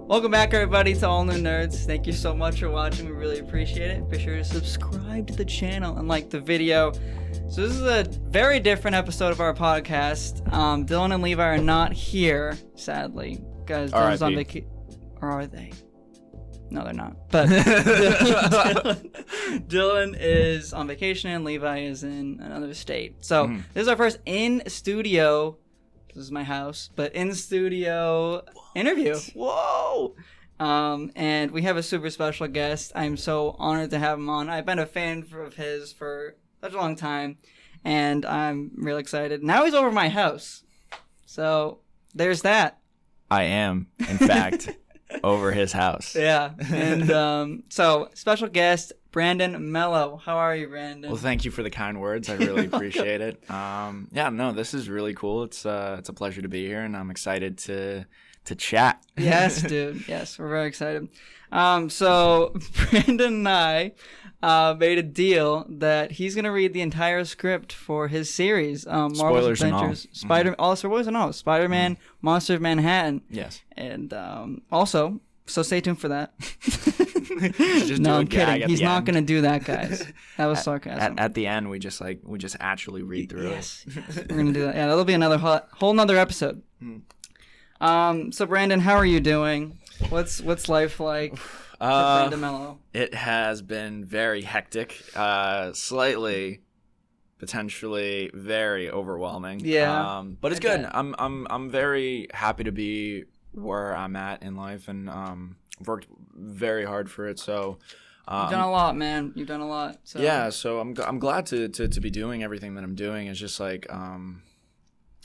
Welcome back, everybody, to All New Nerds. Thank you so much for watching. We really appreciate it. Be sure to subscribe to the channel and like the video. So this is a very different episode of our podcast. Dylan and Levi are not here, sadly, because Dylan's on vacation. Or are they? No, they're not. But Dylan is on vacation and Levi is in another state. So this is our first in-studio. This is my house, but in-studio interview. Whoa! And we have a super special guest. I'm so honored to have him on. I've been a fan of his for such a long time, and I'm really excited. Now he's over my house. So there's that. I am, in fact, over his house. Yeah. And so special guest, Brandon Melo. How are you, Brandon? Well, thank you for the kind words. I really appreciate it. This is really cool. It's a pleasure to be here, and I'm excited to chat. Yes, dude. Yes, we're very excited. So Brandon and I made a deal that he's gonna read the entire script for his series, Marvel's Adventures, Spider-Man, Monsters of Manhattan. Yes. And also, so stay tuned for that. No, I'm kidding. He's not going to do that, guys. That was sarcasm. At the end, we just actually read through it. We're going to do that. Yeah, that'll be another whole nother episode. So Brandon, how are you doing? What's life like for Brandon Melo? It has been very hectic, slightly, potentially very overwhelming. Yeah. But it's good. I'm very happy to be where I'm at in life, and worked very hard for it. So you've done a lot, man. You've done a lot. So. Yeah. So I'm glad to be doing everything that I'm doing. It's just like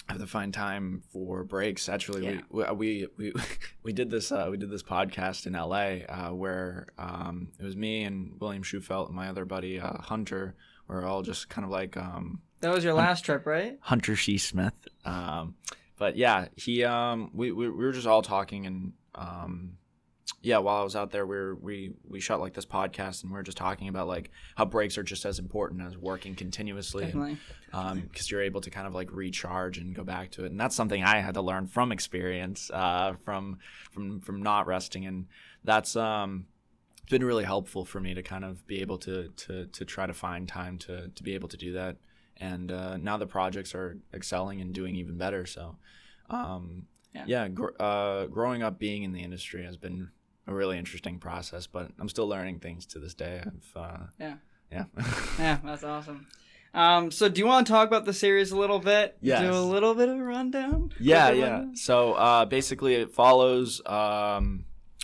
I have to find time for breaks. Actually, we did this podcast in LA where it was me and William Schufelt and my other buddy Hunter. We're all just kind of like that was your last trip, right? Hunter C. Smith. But yeah, we were just all talking, and while I was out there, we shot like this podcast, and we were just talking about like how breaks are just as important as working continuously. Definitely. Because you're able to kind of like recharge and go back to it, and that's something I had to learn from experience, from not resting, and that's it's been really helpful for me to kind of be able to try to find time to be able to do that. And now the projects are excelling and doing even better. So, growing up being in the industry has been a really interesting process, but I'm still learning things to this day. Yeah, that's awesome. So do you want to talk about the series a little bit? Yes. Do a little bit of a rundown? Yeah. So basically it follows a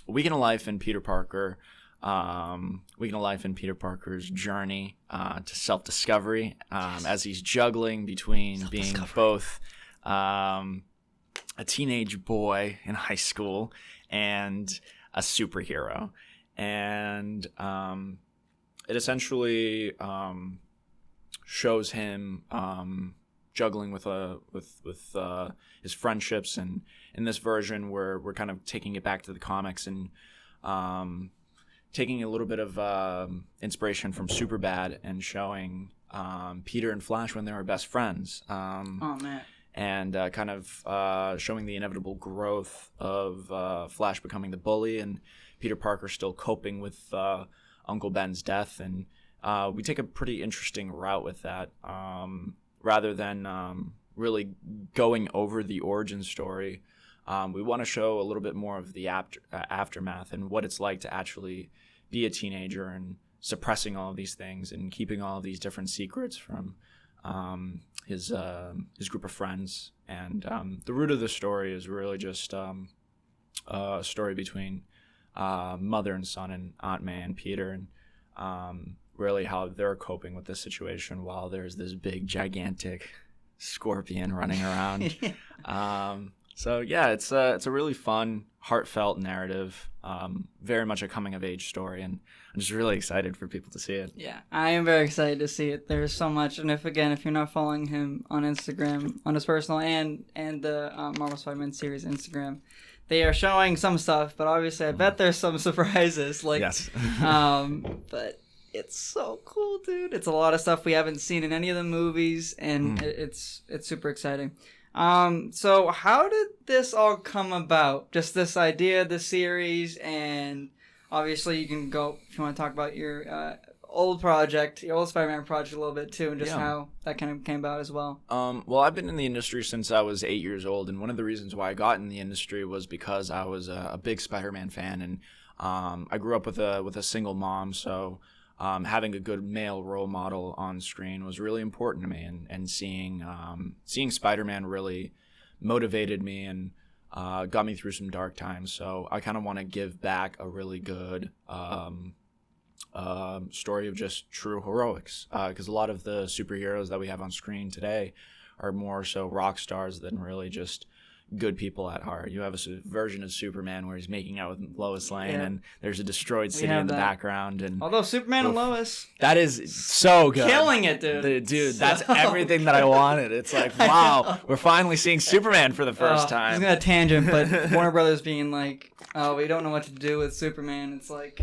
week in a life in Peter Parker. Week in a life in Peter Parker's journey to self-discovery as he's juggling between being both a teenage boy in high school and a superhero. And it essentially shows him juggling with his friendships. And in this version, we're kind of taking it back to the comics and taking a little bit of inspiration from Superbad and showing Peter and Flash when they were best friends. Oh, man. And kind of showing the inevitable growth of Flash becoming the bully and Peter Parker still coping with Uncle Ben's death. And we take a pretty interesting route with that. Rather than really going over the origin story, we want to show a little bit more of the aftermath and what it's like to actually be a teenager and suppressing all of these things and keeping all of these different secrets from his group of friends. And the root of the story is really just a story between mother and son and Aunt May and Peter, and really how they're coping with this situation while there's this big gigantic scorpion running around. So yeah, it's a really fun, heartfelt narrative, very much a coming of age story, and I'm just really excited for people to see it. Yeah, I am very excited to see it. There's so much, and if you're not following him on Instagram, on his personal and the Marvel Spider-Man series Instagram, they are showing some stuff, but obviously I bet there's some surprises. Yes. But it's so cool, dude. It's a lot of stuff we haven't seen in any of the movies, and it's super exciting. So how did this all come about? Just this idea, the series, and obviously you can go if you want to talk about your old project, your old Spider-Man project a little bit too, and just how that kind of came about as well. Well, I've been in the industry since I was 8 years old, and one of the reasons why I got in the industry was because I was a big Spider-Man fan, and I grew up with a single mom, so having a good male role model on screen was really important to me, and seeing Spider-Man really motivated me and got me through some dark times. So I kind of want to give back a really good story of just true heroics, because a lot of the superheroes that we have on screen today are more so rock stars than really just good people at heart. You have a version of Superman where he's making out with Lois Lane, and there's a destroyed city in the background. And although Superman and Lois, that is so good, killing it, dude. Dude, that's everything that I wanted. It's like, wow, we're finally seeing Superman for the first time. I'm gonna tangent, but Warner Brothers being like, oh, we don't know what to do with Superman. It's like,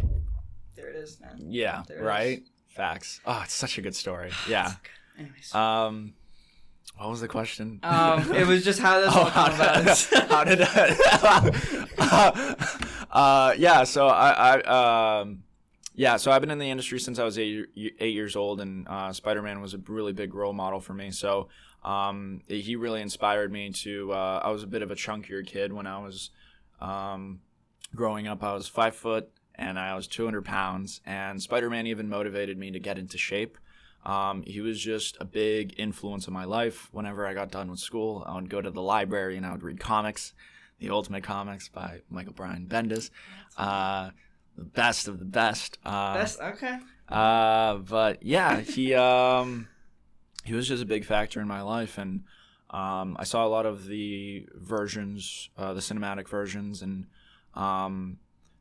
there it is, man. Yeah, right. Facts. Oh, it's such a good story. Yeah. Anyways. What was the question? It was just how this all came about. How did so I've been in the industry since I was 8 years old, and Spider-Man was a really big role model for me. So he really inspired me to. I was a bit of a chunkier kid when I was growing up. I was 5 foot and I was 200 pounds, and Spider-Man even motivated me to get into shape. He was just a big influence in my life. Whenever I got done with school, I would go to the library and I would read comics, the Ultimate Comics by Michael Bryan Bendis, the best of the best. Best, okay. But yeah, he was just a big factor in my life, and I saw a lot of the versions, the cinematic versions, and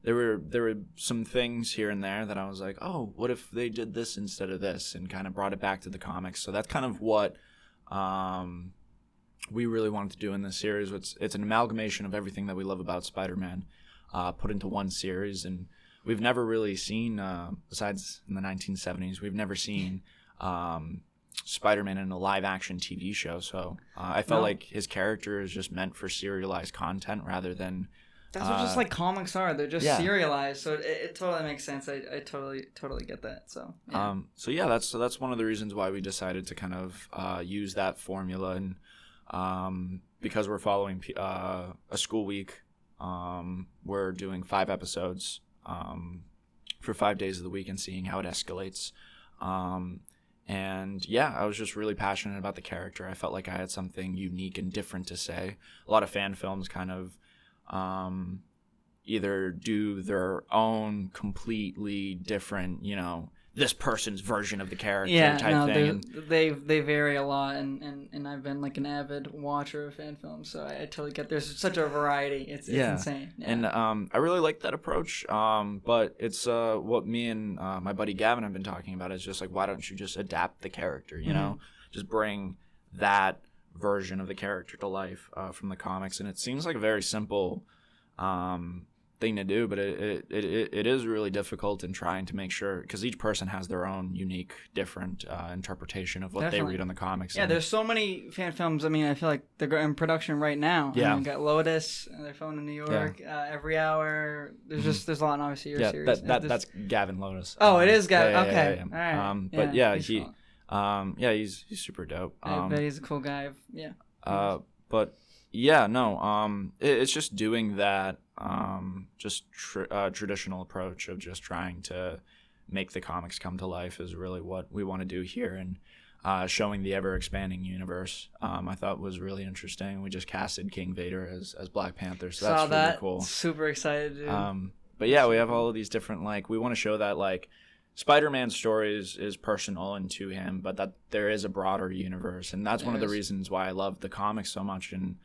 there were some things here and there that I was like, oh, what if they did this instead of this, and kind of brought it back to the comics. So that's kind of what we really wanted to do in this series. It's an amalgamation of everything that we love about Spider-Man put into one series. And we've never really seen, besides in the 1970s, we've never seen Spider-Man in a live-action TV show. So I felt like his character is just meant for serialized content rather than... That's what just like comics are. They're just serialized, so it totally makes sense. I totally get that. So that's one of the reasons why we decided to kind of use that formula, and because we're following a school week, we're doing 5 episodes for 5 days of the week and seeing how it escalates. And yeah, I was just really passionate about the character. I felt like I had something unique and different to say. A lot of fan films kind of either do their own completely different, this person's version of the character type thing. They vary a lot, and I've been like an avid watcher of fan films, so I totally get there's such a variety. It's insane. Yeah. And I really like that approach. But it's what me and my buddy Gavin have been talking about is just like, why don't you just adapt the character? Just bring that version of the character to life from the comics. And it seems like a very simple thing to do, but it is really difficult in trying to make sure, because each person has their own unique, different interpretation of what they read on the comics. Yeah, there's so many fan films. I mean, I feel like they're in production right now. Yeah, we got Lotus, and they're filming in New York. Every hour. There's a lot, and obviously your series. That's Gavin Lotus. Oh, it is Gavin. Okay. All right. But he's super dope. I bet he's a cool guy. Yeah. But yeah, no. It's just doing that. Traditional approach of just trying to make the comics come to life is really what we want to do here, and showing the ever expanding universe. I thought was really interesting. We just casted King Vader as Black Panther, so that's really cool. Super excited, dude. But yeah, we have all of these different, like, we want to show that, like, Spider-Man's story is personal and to him, but that there is a broader universe, and that's one of the reasons why I love the comics so much. And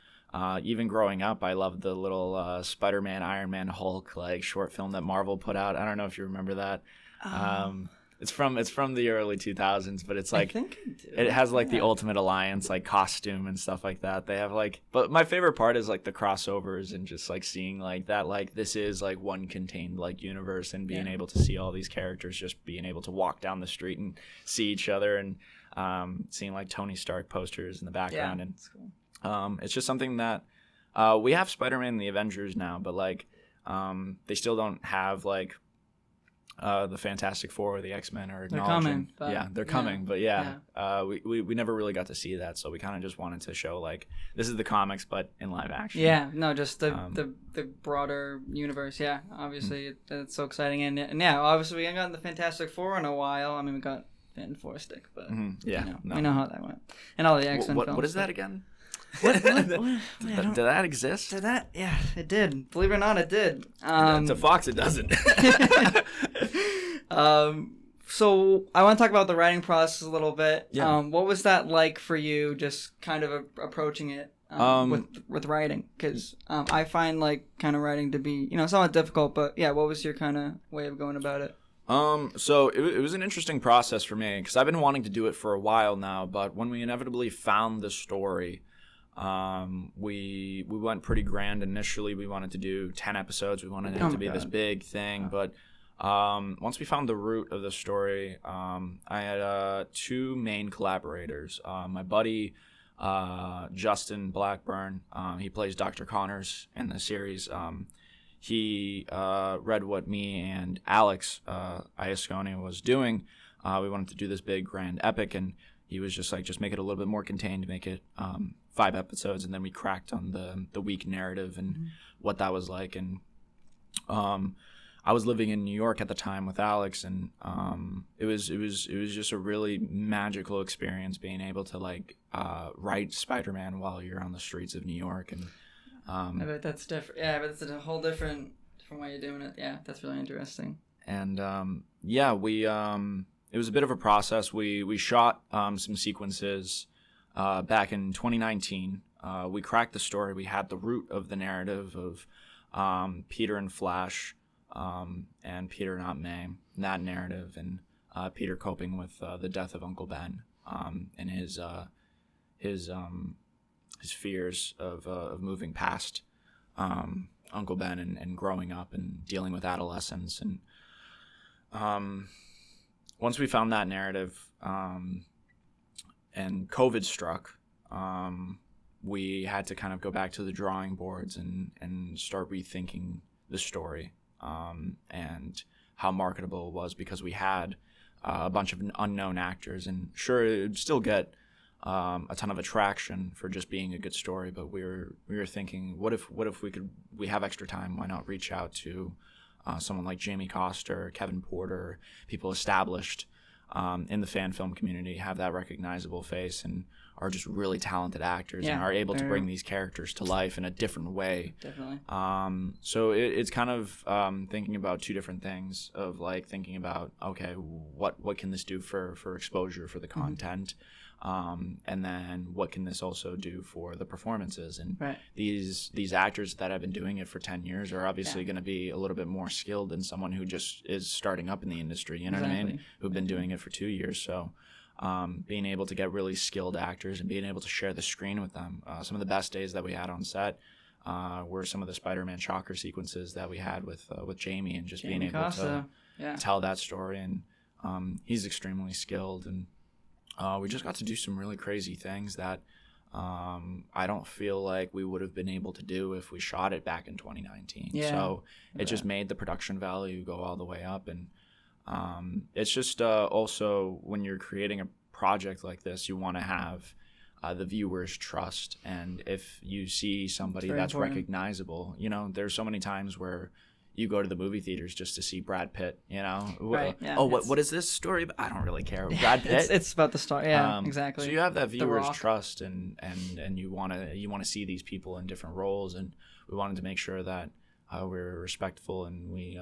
even growing up, I loved the little Spider-Man, Iron Man, Hulk like short film that Marvel put out. I don't know if you remember that. It's from the early 2000s, but it's like, I think I do. It has like the Ultimate Alliance like costume and stuff like that. They have like, but my favorite part is like the crossovers and just like seeing like that, like this is like one contained like universe, and being able to see all these characters just being able to walk down the street and see each other, and seeing like Tony Stark posters in the background. And that's cool. It's just something that we have Spider-Man and the Avengers now, but like they still don't have like the Fantastic Four or the X-Men are acknowledging. They're coming. But we never really got to see that, so we kind of just wanted to show like this is the comics, but in live action. Yeah, no, just the broader universe. Yeah, obviously it's so exciting, and yeah, obviously we haven't gotten the Fantastic Four in a while. I mean, we got Fantastic, but we know how that went, and all the X-Men films. What is that again? What? Did that exist? Yeah, it did. Believe it or not, it did. To Fox, it doesn't. So I want to talk about the writing process a little bit. Yeah. What was that like for you, just kind of approaching it with writing? Because I find like kind of writing to be, somewhat difficult. But yeah, what was your kind of way of going about it? So it was an interesting process for me because I've been wanting to do it for a while now. But when we inevitably found the story, we went pretty grand initially. We wanted to do 10 episodes. We wanted it to be this big thing, but once we found the root of the story, I had two main collaborators. My buddy Justin Blackburn, he plays Dr. Connors in the series. He read what me and Alex Iasconi was doing. We wanted to do this big grand epic, and he was just like, just make it a little bit more contained, make it 5 episodes, and then we cracked on the week narrative and what that was like. And I was living in New York at the time with Alex, and it was just a really magical experience being able to like write Spider-Man while you're on the streets of New York. And I bet that's different. Yeah, but it's a whole different way of doing it. Yeah, that's really interesting. And it was a bit of a process. We shot some sequences back in 2019. We cracked the story. We had the root of the narrative of Peter and Flash, and Peter not May, that narrative, and Peter coping with the death of Uncle Ben, and his fears of moving past Uncle Ben and growing up and dealing with adolescence. And once we found that narrative, and COVID struck, we had to kind of go back to the drawing boards and start rethinking the story, and how marketable it was, because we had a bunch of unknown actors, and sure, it would still get a ton of attraction for just being a good story, but we were thinking, what if we have extra time, why not reach out to someone like Jamie Coster, Kevin Porter, people established in the fan film community, have that recognizable face and are just really talented actors, and are able to bring these characters to life in a different way. Definitely. So it's kind of thinking about two different things, of like thinking about, okay, what can this do for exposure for the content, and then what can this also do for the performances. And these actors that have been doing it for 10 years are obviously going to be a little bit more skilled than someone who just is starting up in the industry, you know what I mean, who've been doing it for 2 years. So being able to get really skilled actors and being able to share the screen with them. Some of the best days that we had on set were some of the Spider-Man shocker sequences that we had with Jamie, and just being able to tell that story. And he's extremely skilled, and we just got to do some really crazy things that I don't feel like we would have been able to do if we shot it back in 2019. So it just made the production value go all the way up. And it's just also, when you're creating a project like this, you want to have the viewers' trust. And if you see somebody that's recognizable, there's so many times where you go to the movie theaters just to see Brad Pitt, what is this story? I don't really care. Brad Pitt. it's about the story. Yeah, exactly. So you have that viewers' trust, and you want to see these people in different roles, and we wanted to make sure that we're respectful, and we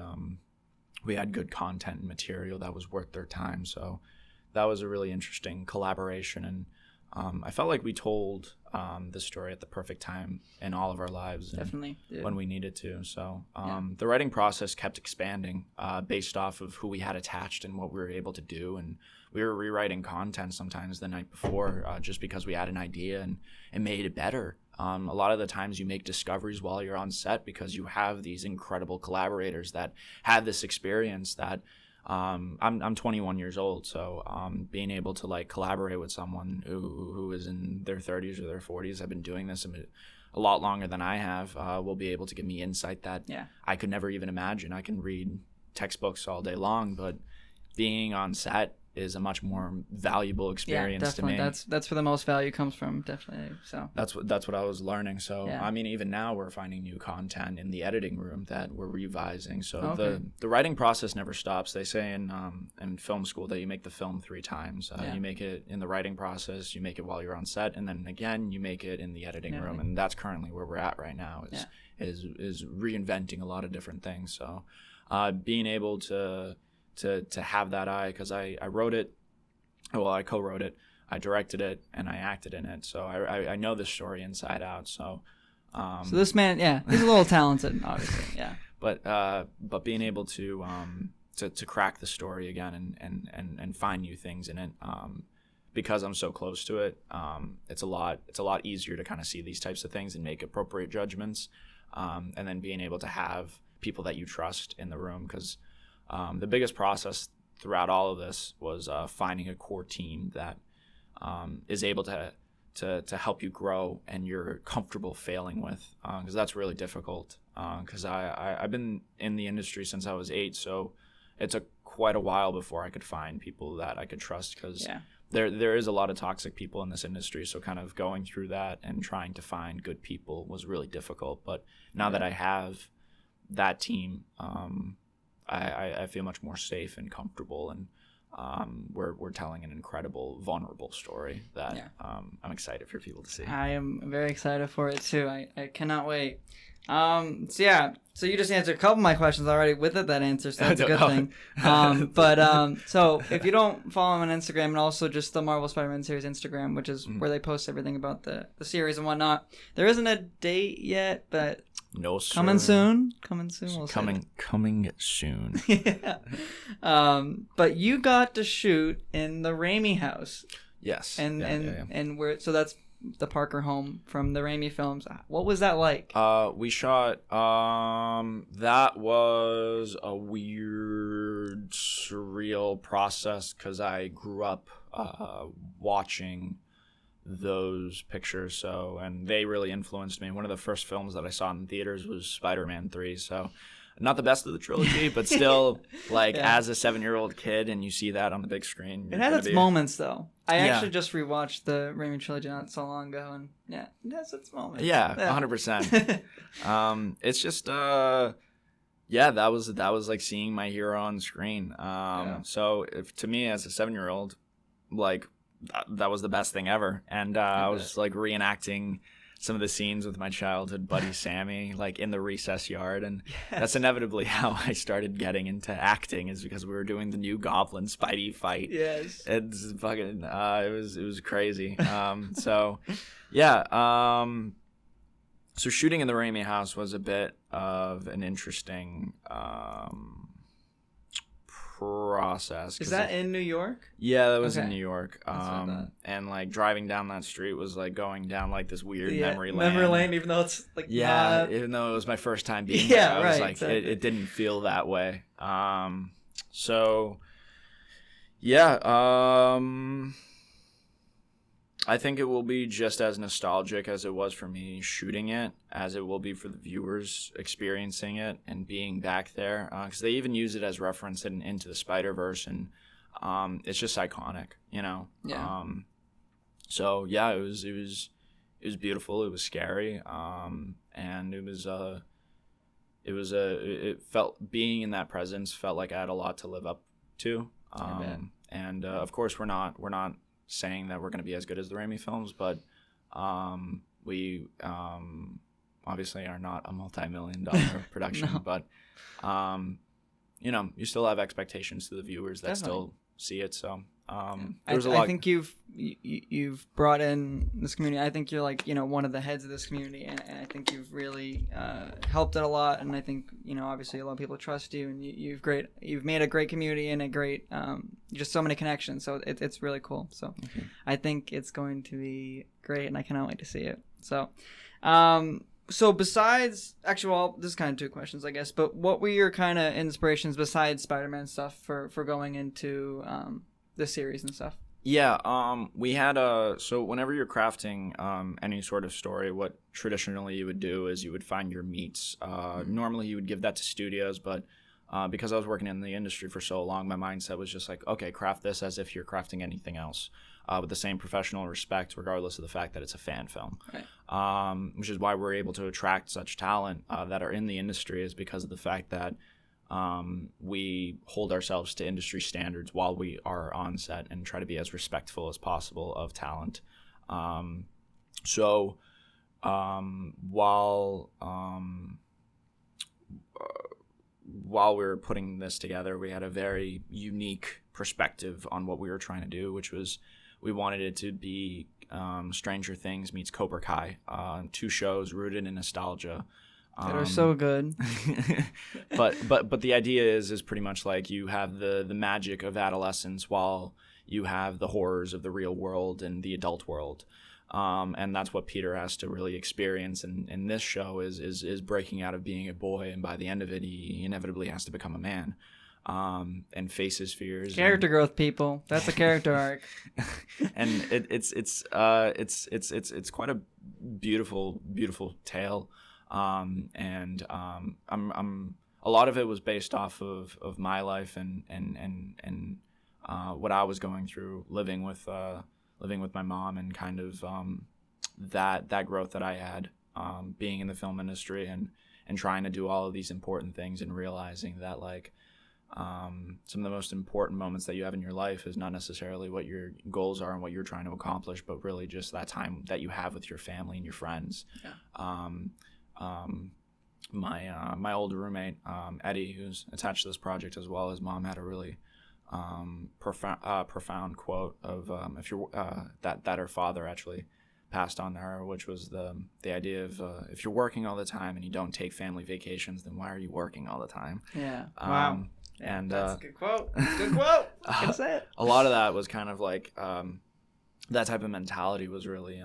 had good content and material that was worth their time. So that was a really interesting collaboration, and I felt like we told this story at the perfect time in all of our lives. Definitely. When we needed to. So the writing process kept expanding based off of who we had attached and what we were able to do. And we were rewriting content sometimes the night before just because we had an idea and made it better. A lot of the times you make discoveries while you're on set because you have these incredible collaborators that had this experience that I'm 21 years old, so being able to like collaborate with someone who is in their 30s or their 40s, I've been doing this a lot longer than I have, will be able to give me insight that I could never even imagine. I can read textbooks all day long, but being on set is a much more valuable experience to me. That's where the most value comes from, definitely. So that's what I was learning. So I mean, even now we're finding new content in the editing room that we're revising. So the writing process never stops. They say in film school that you make the film 3 times. You make it in the writing process, you make it while you're on set, and then again you make it in the editing room. And that's currently where we're at right now. Is reinventing a lot of different things. So being able to have that eye, because I wrote it, I co-wrote it, I directed it, and I acted in it, so I know this story inside out. So this man, he's a little talented, obviously, but being able to crack the story again and find new things in it, because I'm so close to it, it's a lot easier to kind of see these types of things and make appropriate judgments, and then being able to have people that you trust in the room, because the biggest process throughout all of this was finding a core team that is able to help you grow and you're comfortable failing with, because that's really difficult. Because I've been in the industry since I was 8, so it took quite a while before I could find people that I could trust, because there is a lot of toxic people in this industry. So kind of going through that and trying to find good people was really difficult. But now that I have that team, I feel much more safe and comfortable, and we're telling an incredible, vulnerable story that I'm excited for people to see. I am very excited for it too. I cannot wait. So you just answered a couple of my questions already with that answer, so that's a good thing. So if you don't follow him on Instagram, and also just the Marvel Spider-Man series Instagram, which is where they post everything about the series and whatnot, there isn't a date yet, but no, sir. Coming soon. We'll coming soon. But you got to shoot in the Raimi house. Yes. And so that's the Parker home from the Raimi films. What was that like? We shot. That was a weird, surreal process, because I grew up watching those pictures, and they really influenced me. One of the first films that I saw in theaters was Spider-Man 3, so not the best of the trilogy, but still, as a 7-year-old kid, and you see that on the big screen. It had its moments, though. I actually just rewatched the Raimi trilogy not so long ago, and it has its moments. 100%. It's just that was like seeing my hero on screen. So to me as a 7-year-old, that was the best thing ever. And I was reenacting some of the scenes with my childhood buddy Sammy, in the recess yard. And that's inevitably how I started getting into acting, is because we were doing the new Goblin Spidey fight. Yes. It's fucking, it was crazy. So shooting in the Raimi house was a bit of an interesting process. Is that in New York? Yeah, that was in New York. And driving down that street was going down this weird memory lane. Memory lane, even though it's even though it was my first time being there, I was exactly. It didn't feel that way. I think it will be just as nostalgic as it was for me shooting it, as it will be for the viewers experiencing it and being back there. Because they even use it as reference in Into the Spider-Verse, and it's just iconic, Yeah. It was beautiful. It was scary, and it felt, being in that presence felt like I had a lot to live up to. And of course, we're not saying that we're going to be as good as the Raimi films, but we obviously are not a multi-million-dollar production. No. But you still have expectations to the viewers that Definitely. Still see it. So I think you've brought in this community. I think you're one of the heads of this community, and I think you've really helped it a lot. And I think obviously a lot of people trust you, and you've made a great community and a great just so many connections. So it's really cool. So I think it's going to be great, and I cannot wait to see it. So So besides, actually, well, this is kind of two questions, I guess. But what were your kind of inspirations besides Spider-Man stuff for going into this series and stuff? Yeah, we had so whenever you're crafting any sort of story, what traditionally you would do is you would find your meets. Normally you would give that to studios, but because I was working in the industry for so long, my mindset was just like, okay, craft this as if you're crafting anything else, with the same professional respect, regardless of the fact that it's a fan film. Right. Which is why we're able to attract such talent that are in the industry, is because of the fact that we hold ourselves to industry standards while we are on set and try to be as respectful as possible of talent. So while we were putting this together, we had a very unique perspective on what we were trying to do, which was we wanted it to be Stranger Things meets Cobra Kai, two shows rooted in nostalgia. That are so good. but the idea is pretty much like you have the magic of adolescence while you have the horrors of the real world and the adult world. And that's what Peter has to really experience in this show is breaking out of being a boy, and by the end of it he inevitably has to become a man, and face his fears. Character growth, people. That's a character arc. And it's quite a beautiful tale. I'm a lot of it was based off of my life and what I was going through living with my mom, and kind of that growth that I had being in the film industry and trying to do all of these important things, and realizing that like some of the most important moments that you have in your life is not necessarily what your goals are and what you're trying to accomplish, but really just that time that you have with your family and your friends. Yeah. My old roommate, Eddie, who's attached to this project as well, his mom had a really profound quote of if you're that her father actually passed on to her, which was the idea of if you're working all the time and you don't take family vacations, then why are you working all the time? Yeah. Wow. And that's a good quote. Good quote. I can say it. A lot of that was kind of like that type of mentality was really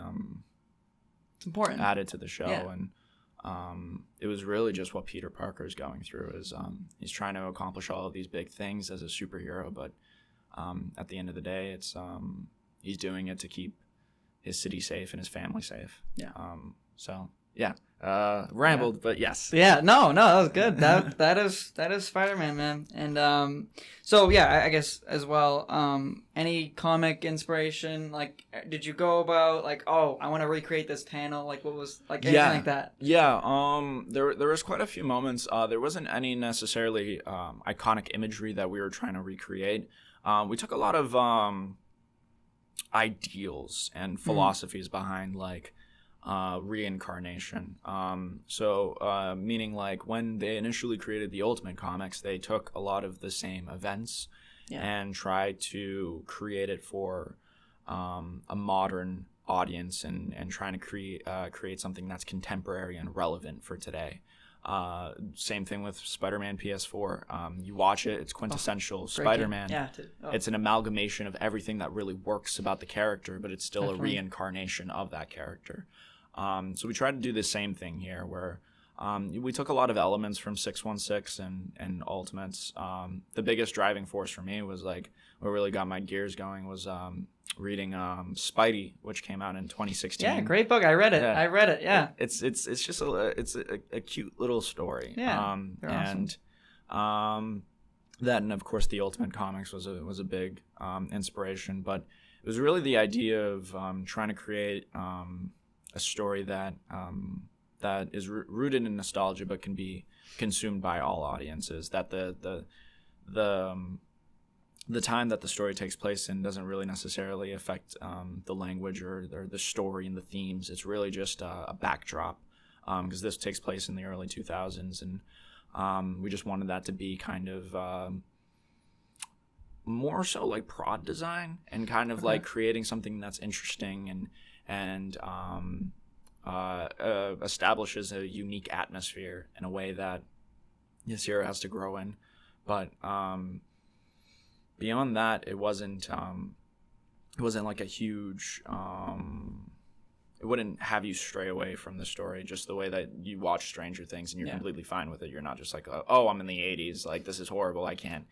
it's important, added to the show. Yeah. And it was really just what Peter Parker is going through is he's trying to accomplish all of these big things as a superhero, but at the end of the day, it's he's doing it to keep his city safe and his family safe. Yeah. So yeah, rambled, but yes. Yeah. No, that was good. That is Spider-Man, man. And so yeah, I guess as well. Any comic inspiration? Like, did you go about like, oh, I want to recreate this panel? Like, what was like anything like that? Yeah. There was quite a few moments. There wasn't any necessarily iconic imagery that we were trying to recreate. We took a lot of ideals and philosophies behind like reincarnation. So meaning like when they initially created the Ultimate Comics, they took a lot of the same events and tried to create it for a modern audience and trying to create something that's contemporary and relevant for today. Same thing with Spider-Man PS4. You watch it, it's quintessential Spider-Man. Yeah, It's an amalgamation of everything that really works about the character, but it's still a reincarnation of that character. So we tried to do the same thing here, where we took a lot of elements from 616 and Ultimates. The biggest driving force for me was like what really got my gears going was reading Spidey, which came out in 2016. Yeah, great book. I read it. Yeah. It's just a cute little story. Yeah. And that, and of course the Ultimate Comics was a big inspiration, but it was really the idea of trying to create a story that is rooted in nostalgia but can be consumed by all audiences. That the time that the story takes place in doesn't really necessarily affect the language or the story and the themes. It's really just a backdrop, because this takes place in the early 2000s, and we just wanted that to be kind of more so like prod design and kind of like creating something that's interesting and establishes a unique atmosphere in a way that this hero has to grow in. But beyond that, it wasn't like a huge it wouldn't have you stray away from the story, just the way that you watch Stranger Things and you're completely fine with it. You're not just like, oh, I'm in the 80s, like this is horrible, I can't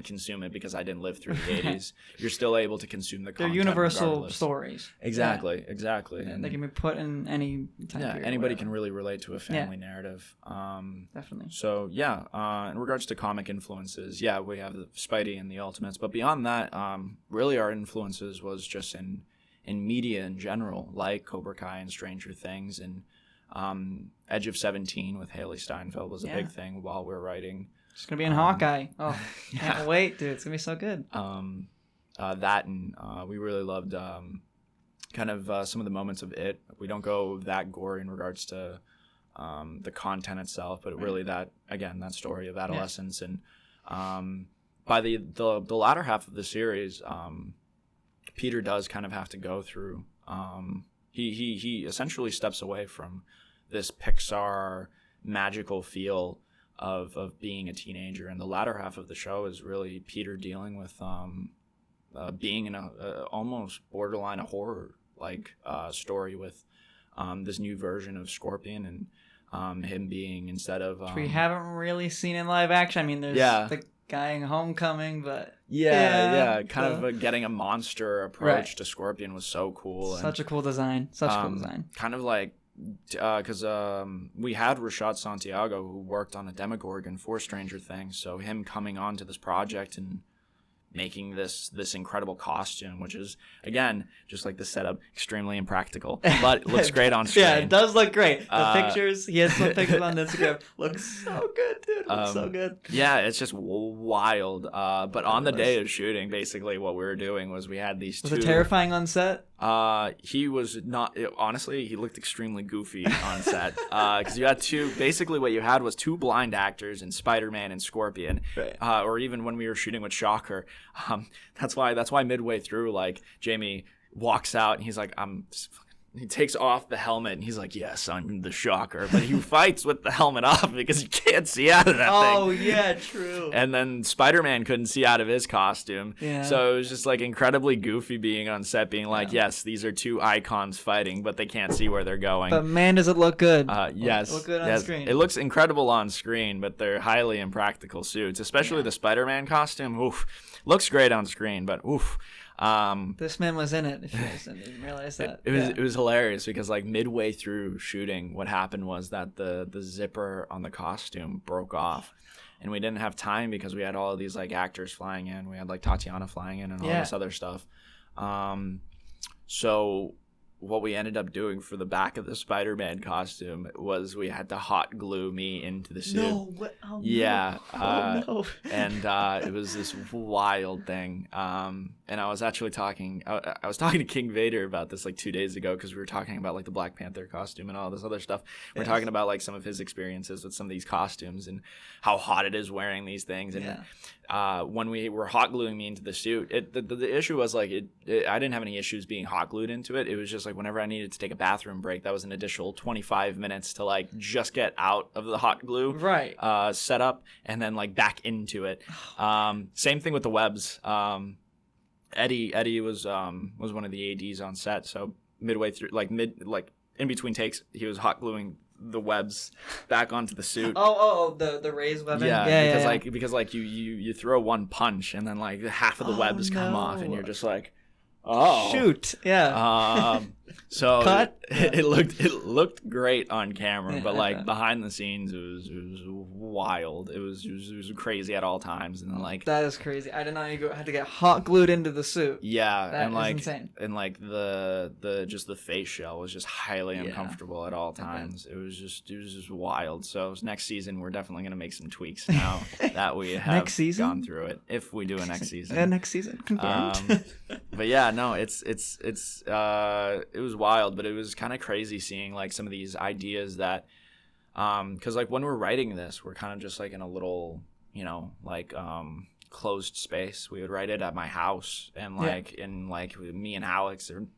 consume it because I didn't live through the 80s. You're still able to consume the content. They're universal regardless. Stories. Exactly. And they can be put in any time period. Anybody can really relate to a family narrative. Definitely. So in regards to comic influences, we have the Spidey and the Ultimates, but beyond that, really our influences was just in media in general, like Cobra Kai and Stranger Things, and Edge of 17 with Haley Steinfeld was a big thing while we were writing. It's gonna be in Hawkeye. Oh, can't wait, dude! It's gonna be so good. That and we really loved kind of some of the moments of it. We don't go that gory in regards to the content itself, but really that story of adolescence and by the latter half of the series. Peter does kind of have to go through. He essentially steps away from this Pixar magical feel of being a teenager, and the latter half of the show is really Peter dealing with being in a almost borderline a horror like story with this new version of Scorpion and him being instead of which we haven't really seen in live action. I mean, there's the guy in Homecoming, but kind of getting a monster approach to Scorpion was so cool. Such a cool design. Kind of like because we had Rashad Santiago who worked on a Demogorgon for Stranger Things, so him coming on to this project and making this incredible costume, which is, again, just like the setup, extremely impractical, but it looks great on screen. Yeah, it does look great. The pictures, he has some pictures on Instagram. Looks so good, dude. Looks so good. Yeah, it's just wild. But on the day of shooting, basically what we were doing was we had these two... Was it terrifying on set? He was not... honestly, he looked extremely goofy on set. Because you had basically what you had was two blind actors in Spider-Man and Scorpion. Right. Or even when we were shooting with Shocker. That's why midway through, like, Jamie walks out and he's like, he takes off the helmet and he's like, yes, I'm the Shocker, but he fights with the helmet off because he can't see out of that thing. Oh yeah, true. And then Spider-Man couldn't see out of his costume, so it was just like incredibly goofy being on set, being like, yes, these are two icons fighting, but they can't see where they're going. But man, does it look good. Yes, look good on screen. It looks incredible on screen, but they're highly impractical suits, especially the Spider-Man costume. Oof, looks great on screen, but oof. This man was in it. If you guys didn't realize that, it was hilarious because like midway through shooting, what happened was that the zipper on the costume broke off, and we didn't have time because we had all of these like actors flying in. We had like Tatiana flying in and all this other stuff. So what we ended up doing for the back of the Spider-Man costume was we had to hot glue me into the suit. No, what? Oh, yeah. No. Oh, no. And it was this wild thing. And I was actually talking to King Vader about this like 2 days ago because we were talking about like the Black Panther costume and all this other stuff. We're talking about like some of his experiences with some of these costumes and how hot it is wearing these things. And when we were hot gluing me into the suit, the issue was like I didn't have any issues being hot glued into it. It was just like whenever I needed to take a bathroom break, that was an additional 25 minutes to like just get out of the hot glue set up and then like back into it. Same thing with the webs. Eddie was one of the ADs on set, so midway through, like in between takes, he was hot gluing the webs back onto the suit. The raised weapon. Because you throw one punch and then like half of the webs come off and you're just like, shoot, so cut. It looked great on camera, but like behind the scenes, it was wild. It was crazy at all times, and like that is crazy. I didn't know you had to get hot glued into the suit. Yeah, that and like is insane. And like the just the face shell was just highly uncomfortable at all times. It was just wild. So next season, we're definitely gonna make some tweaks now that we have gone through it. If we do a next season, next season confirmed. But yeah, no, it was wild, but it was kind of crazy seeing like some of these ideas that because like when we're writing this, we're kind of just like in a little closed space. We would write it at my house, and like in like me and Alex and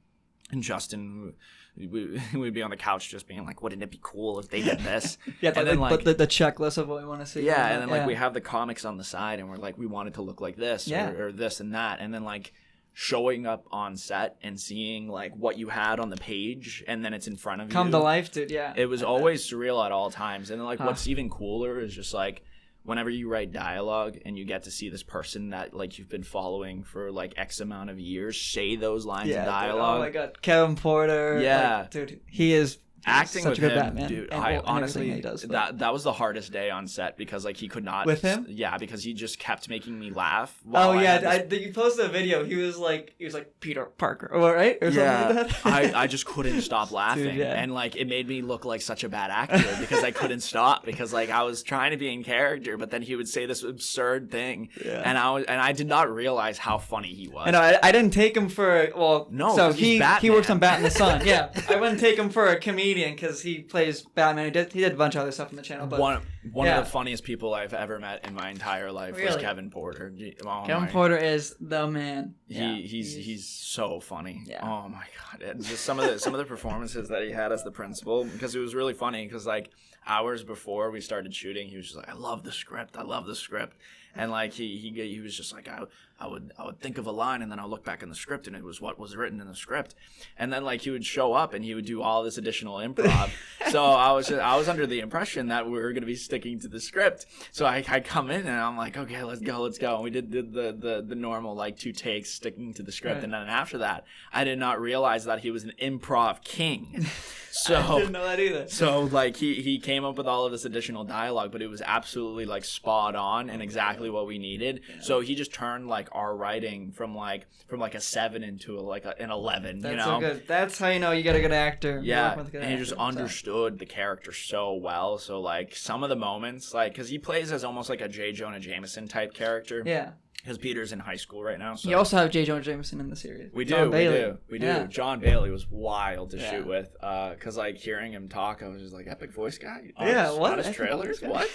Justin, we'd be on the couch just being like, wouldn't it be cool if they did this? And then like the checklist of what we want to see. And then like we have the comics on the side, and we're like, we want it to look like this or this and that, and then like showing up on set and seeing like what you had on the page and then it's in front of you. Come to life, dude. Yeah. It was always surreal at all times. And like what's even cooler is just like whenever you write dialogue and you get to see this person that like you've been following for like X amount of years say those lines of dialogue. Dude, oh my god, Kevin Porter. Yeah, like, dude, he is acting such with a good him, Batman. dude. And Honestly, he does, that was the hardest day on set because like he could not with him. Yeah, because he just kept making me laugh. Oh yeah, you posted a video. He was like Peter Parker, right? Or something like that. I just couldn't stop laughing, dude, yeah. and like it made me look like such a bad actor because I couldn't stop because like I was trying to be in character, but then he would say this absurd thing, and I did not realize how funny he was. And I didn't take him for no. So he works on Bat in the Sun. Yeah, I wouldn't take him for a comedian because he plays Batman. He did a bunch of other stuff on the channel. But one of the funniest people I've ever met in my entire life was Kevin Porter. Kevin Porter is the man. He's so funny. Yeah. Oh my god! And just some of the performances that he had as the principal, because it was really funny. Because like hours before we started shooting, he was just like, "I love the script. I love the script." And like he was just like, I would think of a line and then I'll look back in the script and it was what was written in the script, and then like he would show up and he would do all this additional improv. So I was under the impression that we were gonna be sticking to the script. So I come in and I'm like, okay, let's go. And we did the normal like 2 takes sticking to the script, right. And then after that, I did not realize that he was an improv king. So I didn't know that either. So like he came up with all of this additional dialogue, but it was absolutely like spot on and exactly what we needed. Yeah. So he just turned like our writing from like a 7 into an 11. That's you know, so good. That's how you know you get a good actor. Yeah, and he just understood the character so well. So like some of the moments, like because he plays as almost like a J. Jonah Jameson type character. Yeah. Because Peter's in high school right now. So. You also have J. Jonah Jameson in the series. We do. Yeah. John Bailey was wild to shoot with. Because like hearing him talk, I was just like, epic voice guy. What? On his trailers? What?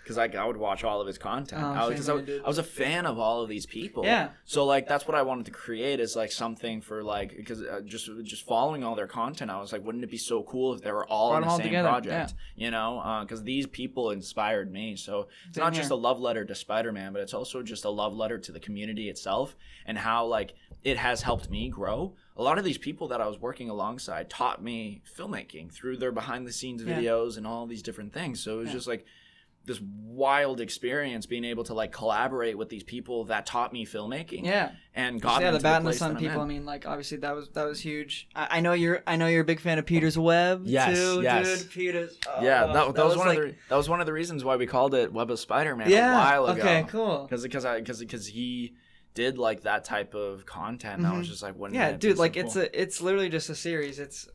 Because I would watch all of his content. I was a fan of all of these people. Yeah. So like that's what I wanted to create is like something for like because just following all their content, I was like, wouldn't it be so cool if they were all in the same project? Yeah. You know, because these people inspired me. So it's not just a love letter to Spider-Man, but it's also just a love letter to the community itself and how like it has helped me grow. A lot of these people that I was working alongside taught me filmmaking through their behind the scenes videos and all these different things. So it was just like this wild experience being able to like collaborate with these people that taught me filmmaking. Yeah. And got me the Bat and the Sun people. I mean, like obviously that was huge. I know you're a big fan of Peter's Web too, dude. Peter's. That was one of the reasons why we called it Web of Spider-Man a while ago. Okay, cool. Because he did like that type of content. And I was just like, wouldn't it dude, be like so cool? it's literally just a series. It's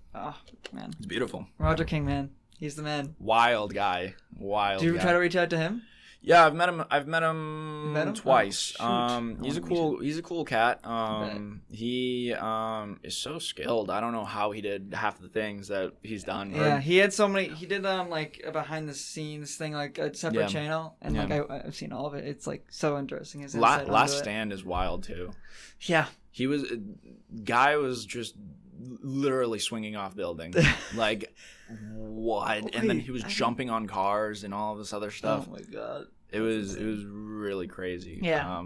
man. It's beautiful. Roger King, man. He's the man. Wild guy. Did you ever try to reach out to him? Yeah, I've met him twice. He's a cool cat. He is so skilled. I don't know how he did half the things that he's done. Yeah, he had so many. He did like a behind the scenes thing, like a separate channel, and like I've seen all of it. It's like so interesting. His Last Stand is wild too. Yeah, guy was just literally swinging off buildings. Like what? And then he was jumping on cars and all of this other stuff. Oh my god. It was really crazy. Yeah.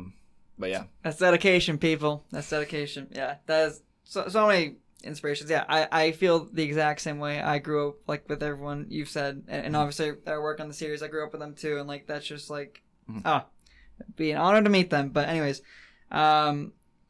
But yeah. That's dedication, people. That's dedication. Yeah. That's so many inspirations. Yeah. I feel the exact same way. I grew up like with everyone you've said, and obviously I work on the series. I grew up with them too, and like that's just like it'd be an honor to meet them. But anyways,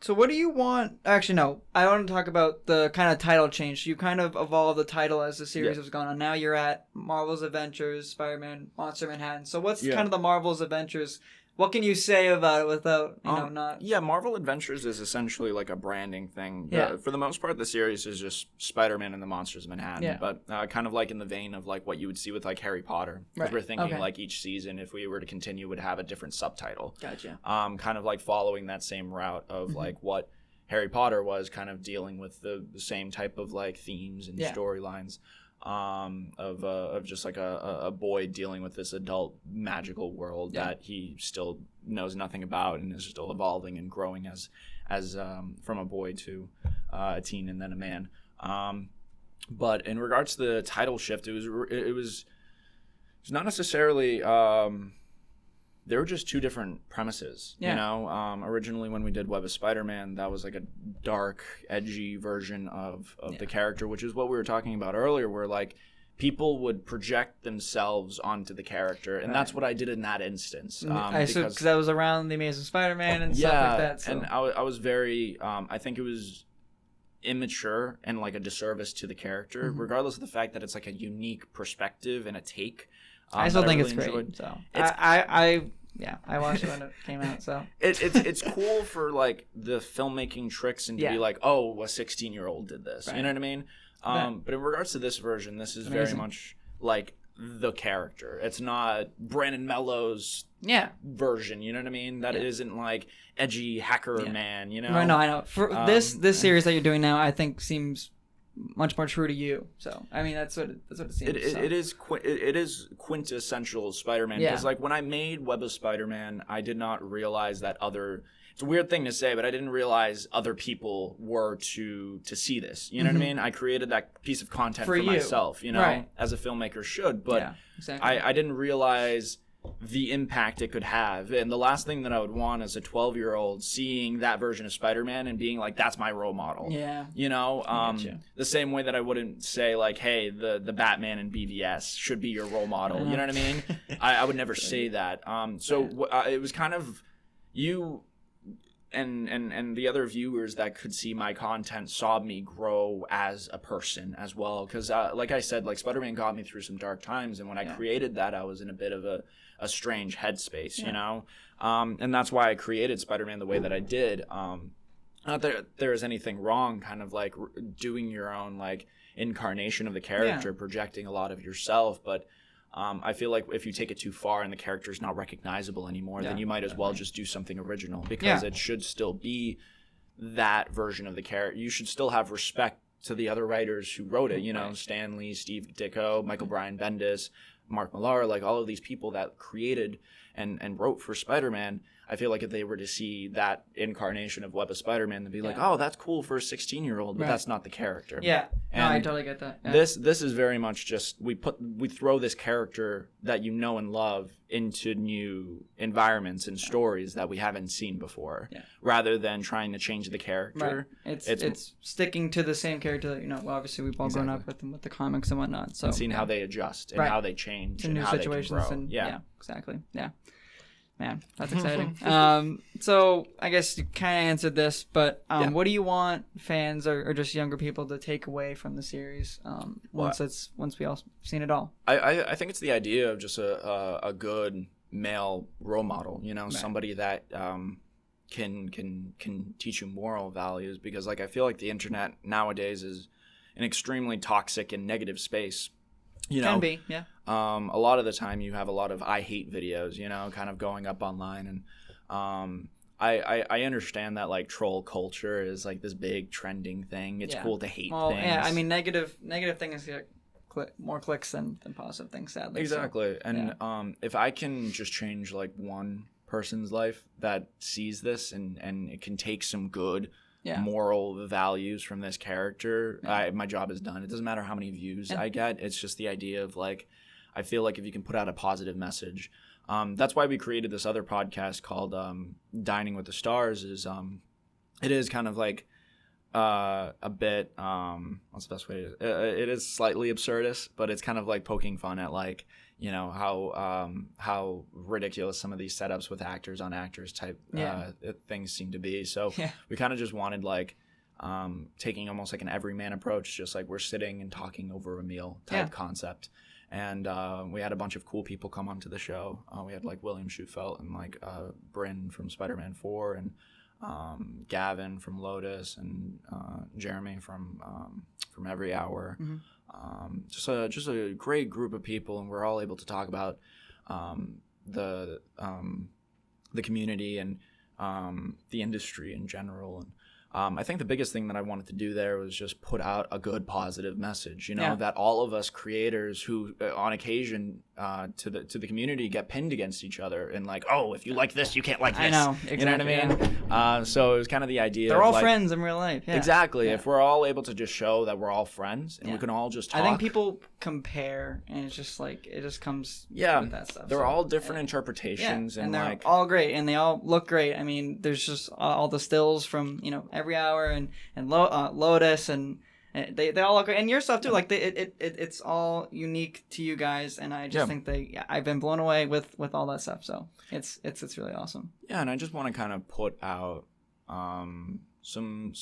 so what do you want? Actually, no. I want to talk about the kind of title change. You kind of evolved the title as the series was going on. Now you're at Marvel's Adventures, Spider-Man, Monster Manhattan. So what's kind of the Marvel's Adventures? What can you say about it without, not... Yeah, Marvel Adventures is essentially like a branding thing. Yeah. For the most part, the series is just Spider-Man and the Monsters of Manhattan. Yeah. But kind of like in the vein of like what you would see with like Harry Potter. Because we're thinking like each season, if we were to continue, would have a different subtitle. Gotcha. Kind of like following that same route of like what Harry Potter was, kind of dealing with the same type of like themes and storylines. Of just like a boy dealing with this adult magical world that he still knows nothing about and is still evolving and growing as from a boy to a teen and then a man. But in regards to the title shift, it was not necessarily they were just two different premises. You know, originally when we did Web of Spider-Man, that was like a dark, edgy version of the character, which is what we were talking about earlier, where like people would project themselves onto the character, and that's what I did in that instance. Because that was around the Amazing Spider-Man and stuff like that. So. And I was very, I think it was immature and like a disservice to the character, regardless of the fact that it's like a unique perspective and a take. I still think it's great. So I watched it when it came out. So it's cool for like the filmmaking tricks and to be like, oh, a 16-year-old did this. Right. You know what I mean? But in regards to this version, this is very much like the character. It's not Brandon Melo's version. You know what I mean? That it isn't like edgy hacker man. You know? No, I know. For this series that you're doing now, I think seems much more true to you. So I mean, that's what it seems. It is quintessential Spider-Man, because like when I made Web of Spider-Man, I did not realize that it's a weird thing to say, but I didn't realize other people were to see this. You know what I mean? I created that piece of content for myself, you know, as a filmmaker should, but I didn't realize the impact it could have. And the last thing that I would want as a 12-year-old seeing that version of Spider-Man and being like, that's my role model. Yeah. You know, the same way that I wouldn't say like, hey, the Batman in BVS should be your role model. You know what I mean? I would never say that. It was kind of you and the other viewers that could see my content saw me grow as a person as well. Because like I said, like Spider-Man got me through some dark times. And when I created that, I was in a bit of a strange headspace, you know? And that's why I created Spider-Man the way that I did. Not that there is anything wrong kind of like doing your own like incarnation of the character, projecting a lot of yourself. But I feel like if you take it too far and the character is not recognizable anymore, then you might as well just do something original, because it should still be that version of the character. You should still have respect to the other writers who wrote it, you know, Stan Lee, Steve Ditko, Michael Bryan Bendis, Mark Millar, like all of these people that created and wrote for Spider-Man. I feel like if they were to see that incarnation of Web of Spider-Man, they'd be like, oh, that's cool for a 16-year-old, but that's not the character. Yeah, and no, I totally get that. Yeah. This is very much just we throw this character that you know and love into new environments and stories that we haven't seen before, rather than trying to change the character. Right. It's sticking to the same character that, you know, obviously we've all grown up with them, with the comics and whatnot. So and seeing how they adjust and how they change to and new how situations they can grow. and exactly. Yeah. Man, that's exciting. So I guess you kind of answered this, but what do you want fans or just younger people to take away from the series once we all seen it all? I think it's the idea of just a good male role model. You know, somebody that can teach you moral values, because like I feel like the internet nowadays is an extremely toxic and negative space. You know, can be, yeah. A lot of the time you have a lot of I hate videos, you know, kind of going up online, and I understand that like troll culture is like this big trending thing. It's cool to hate things. Yeah, I mean negative things get more clicks than positive things, sadly. Exactly. So, and if I can just change like one person's life that sees this and it can take some good moral values from this character, my job is done. It doesn't matter how many views I get. It's just the idea of like, I feel like if you can put out a positive message, that's why we created this other podcast called Dining with the Stars. Is it is kind of like a bit what's the best way to it is slightly absurdist, but it's kind of like poking fun at like, you know, how ridiculous some of these setups with actors on actors type things seem to be. So we kind of just wanted like taking almost like an everyman approach, just like we're sitting and talking over a meal type concept. And we had a bunch of cool people come onto the show. We had like William Schufelt and like Bryn from Spider-Man 4 and Gavin from Lotus and Jeremy from Every Hour. Just a great group of people, and we're all able to talk about the community and the industry in general. I think the biggest thing that I wanted to do there was just put out a good, positive message. You know, Yeah. that all of us creators who, on occasion, to the community, get pinned against each other, and like, oh, if you like this, you can't like this. I know, You know what I mean? So it was kind of the idea. They're of all like, friends in real life. Yeah. Exactly. Yeah. If we're all able to just show that we're all friends and we can all just talk. I think people compare, and it's just like it just comes with that stuff. They're all different interpretations, and they're like all great, and they all look great. I mean, there's just all the stills from Every Hour and Lotus, and they all look great, and your stuff too. Like it's all unique to you guys, and I just think I've been blown away with all that stuff. So it's really awesome. Yeah, and I just want to kind of put out some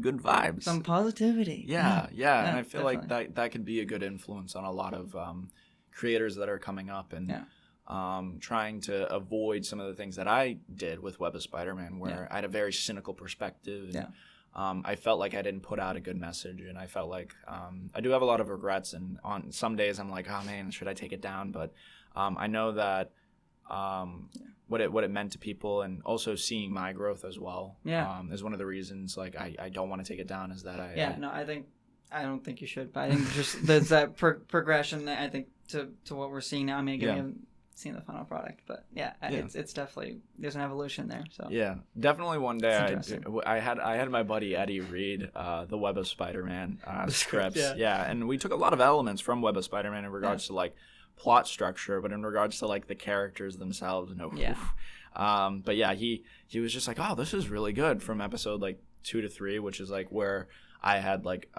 good vibes, some positivity. Yeah, and I feel definitely. like that could be a good influence on a lot of creators that are coming up, and trying to avoid some of the things that I did with Web of Spider-Man, where I had a very cynical perspective. And, I felt like I didn't put out a good message, and I felt like I do have a lot of regrets. And on some days, I'm like, oh man, should I take it down? But I know that what it meant to people, and also seeing my growth as well. Is one of the reasons like I don't want to take it down. Is that I don't think you should, but I think just there's that progression that I think to what we're seeing now. I mean, again, we haven't seen the final product, but it's definitely, there's an evolution there. So definitely one day I had my buddy Eddie read the Web of Spider-Man scripts, and we took a lot of elements from Web of Spider-Man in regards to like plot structure, but in regards to like the characters themselves, but he was just like, oh, this is really good, from episode like 2 to 3, which is like where I had like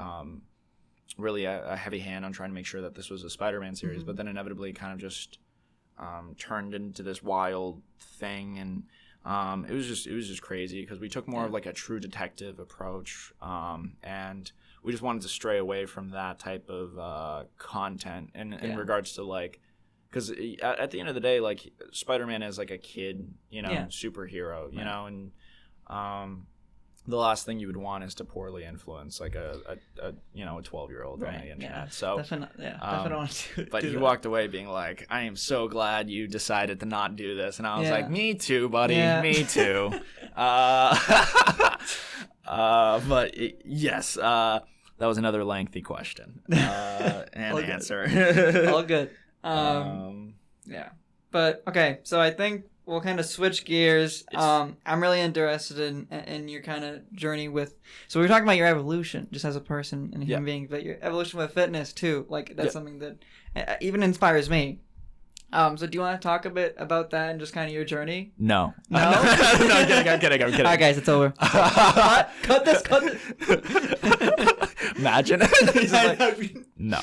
really a heavy hand on trying to make sure that this was a Spider-Man series, but then inevitably kind of just turned into this wild thing, and it was just crazy because we took more of like a true detective approach, and we just wanted to stray away from that type of content, and in regards to like, because at the end of the day, like Spider-Man is like a kid, superhero, you know, and the last thing you would want is to poorly influence like a 12-year-old on the internet. So definitely don't want to. But he walked away being like, "I am so glad you decided to not do this," and I was like, "Me too, buddy. Me too." But yes, that was another lengthy question and answer. All good. But okay, so I think we'll kind of switch gears. I'm really interested in your kind of journey with. So we were talking about your evolution, just as a person and a human being, but your evolution with fitness too. Like that's something that even inspires me. So do you want to talk a bit about that and just kind of your journey? No. No. I'm kidding. All right, guys, it's over. Cut this. Imagine. He's like, no.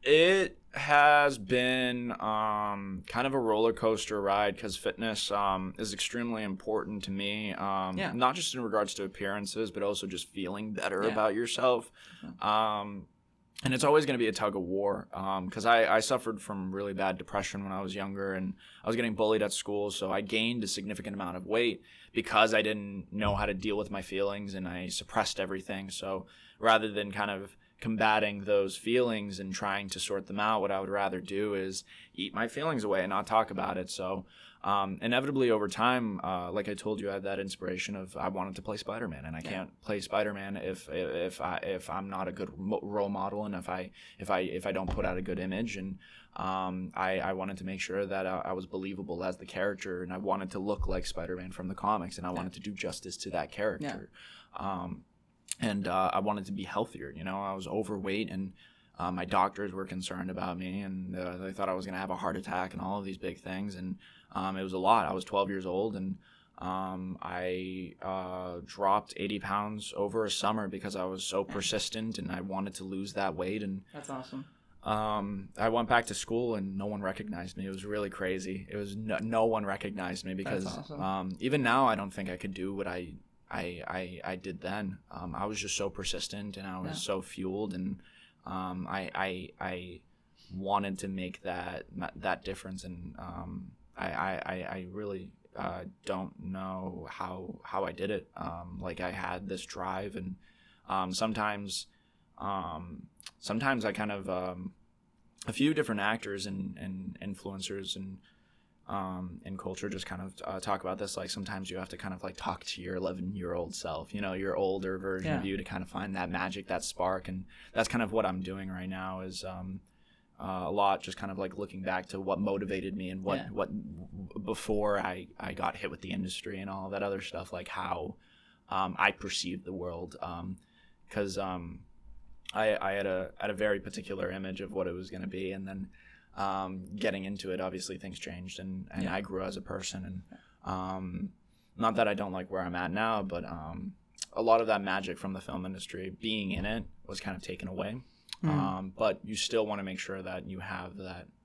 It has been kind of a roller coaster ride, because fitness is extremely important to me, not just in regards to appearances, but also just feeling better about yourself. And it's always going to be a tug of war, because I suffered from really bad depression when I was younger, and I was getting bullied at school, so I gained a significant amount of weight because I didn't know how to deal with my feelings, and I suppressed everything. So rather than kind of combating those feelings and trying to sort them out, what I would rather do is eat my feelings away and not talk about it. So inevitably over time, like I told you, I had that inspiration of I wanted to play Spider-Man, and I can't play Spider-Man if I'm not a good role model, and if I don't put out a good image. And I wanted to make sure that I was believable as the character, and I wanted to look like Spider-Man from the comics, and I wanted to do justice to that character. And I wanted to be healthier. I was overweight, and my doctors were concerned about me, and they thought I was going to have a heart attack and all of these big things. And it was a lot. I was 12 years old, and I dropped 80 pounds over a summer because I was so persistent, and I wanted to lose that weight. And that's awesome. I went back to school, and no one recognized me. It was really crazy. It was no one recognized me, because awesome. Even now I don't think I could do what I did then. I was just so persistent, and I was so fueled, and I wanted to make that difference. And I really don't know how I did it. Like I had this drive, and sometimes I kind of a few different actors and influencers and in culture just kind of talk about this. Like sometimes you have to kind of like talk to your 11-year-old self, you know, your older version of you, to kind of find that magic, that spark. And that's kind of what I'm doing right now is a lot just kind of like looking back to what motivated me and what before I got hit with the industry and all that other stuff, like how I perceived the world. Because I had a very particular image of what it was going to be, and then getting into it, obviously things changed, and I grew as a person. And not that I don't like where I'm at now, but a lot of that magic from the film industry, being in it, was kind of taken away. But you still want to make sure that you have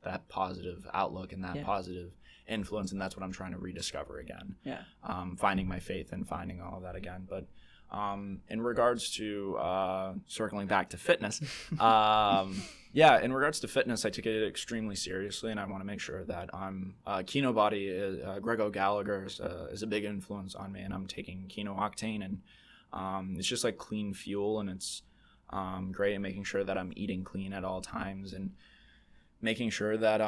that positive outlook and that positive influence, and that's what I'm trying to rediscover again. Finding my faith and finding all of that again. But in regards to circling back to fitness, in regards to fitness, I take it extremely seriously, and I want to make sure that I'm Keno Body. Grego Gallagher is a big influence on me, and I'm taking Keno Octane, and it's just like clean fuel, and it's great at making sure that I'm eating clean at all times, and making sure that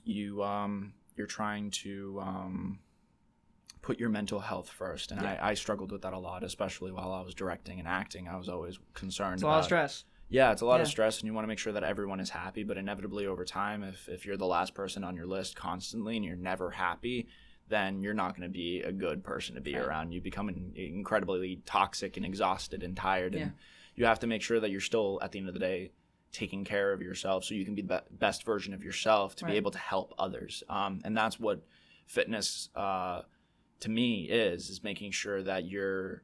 you're trying to put your mental health first. And I struggled with that a lot, especially while I was directing and acting. I was always concerned. It's a lot of stress. Yeah, it's a lot of stress, and you want to make sure that everyone is happy. But inevitably over time, if you're the last person on your list constantly and you're never happy, then you're not going to be a good person to be around. You become incredibly toxic and exhausted and tired. And you have to make sure that you're still, at the end of the day, taking care of yourself so you can be the best version of yourself to be able to help others. And that's what fitness to me is making sure that you're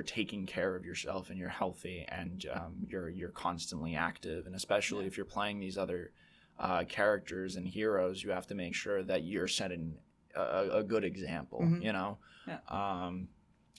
taking care of yourself and you're healthy, and you're constantly active. And especially if you're playing these other characters and heroes, you have to make sure that you're setting a good example, you know?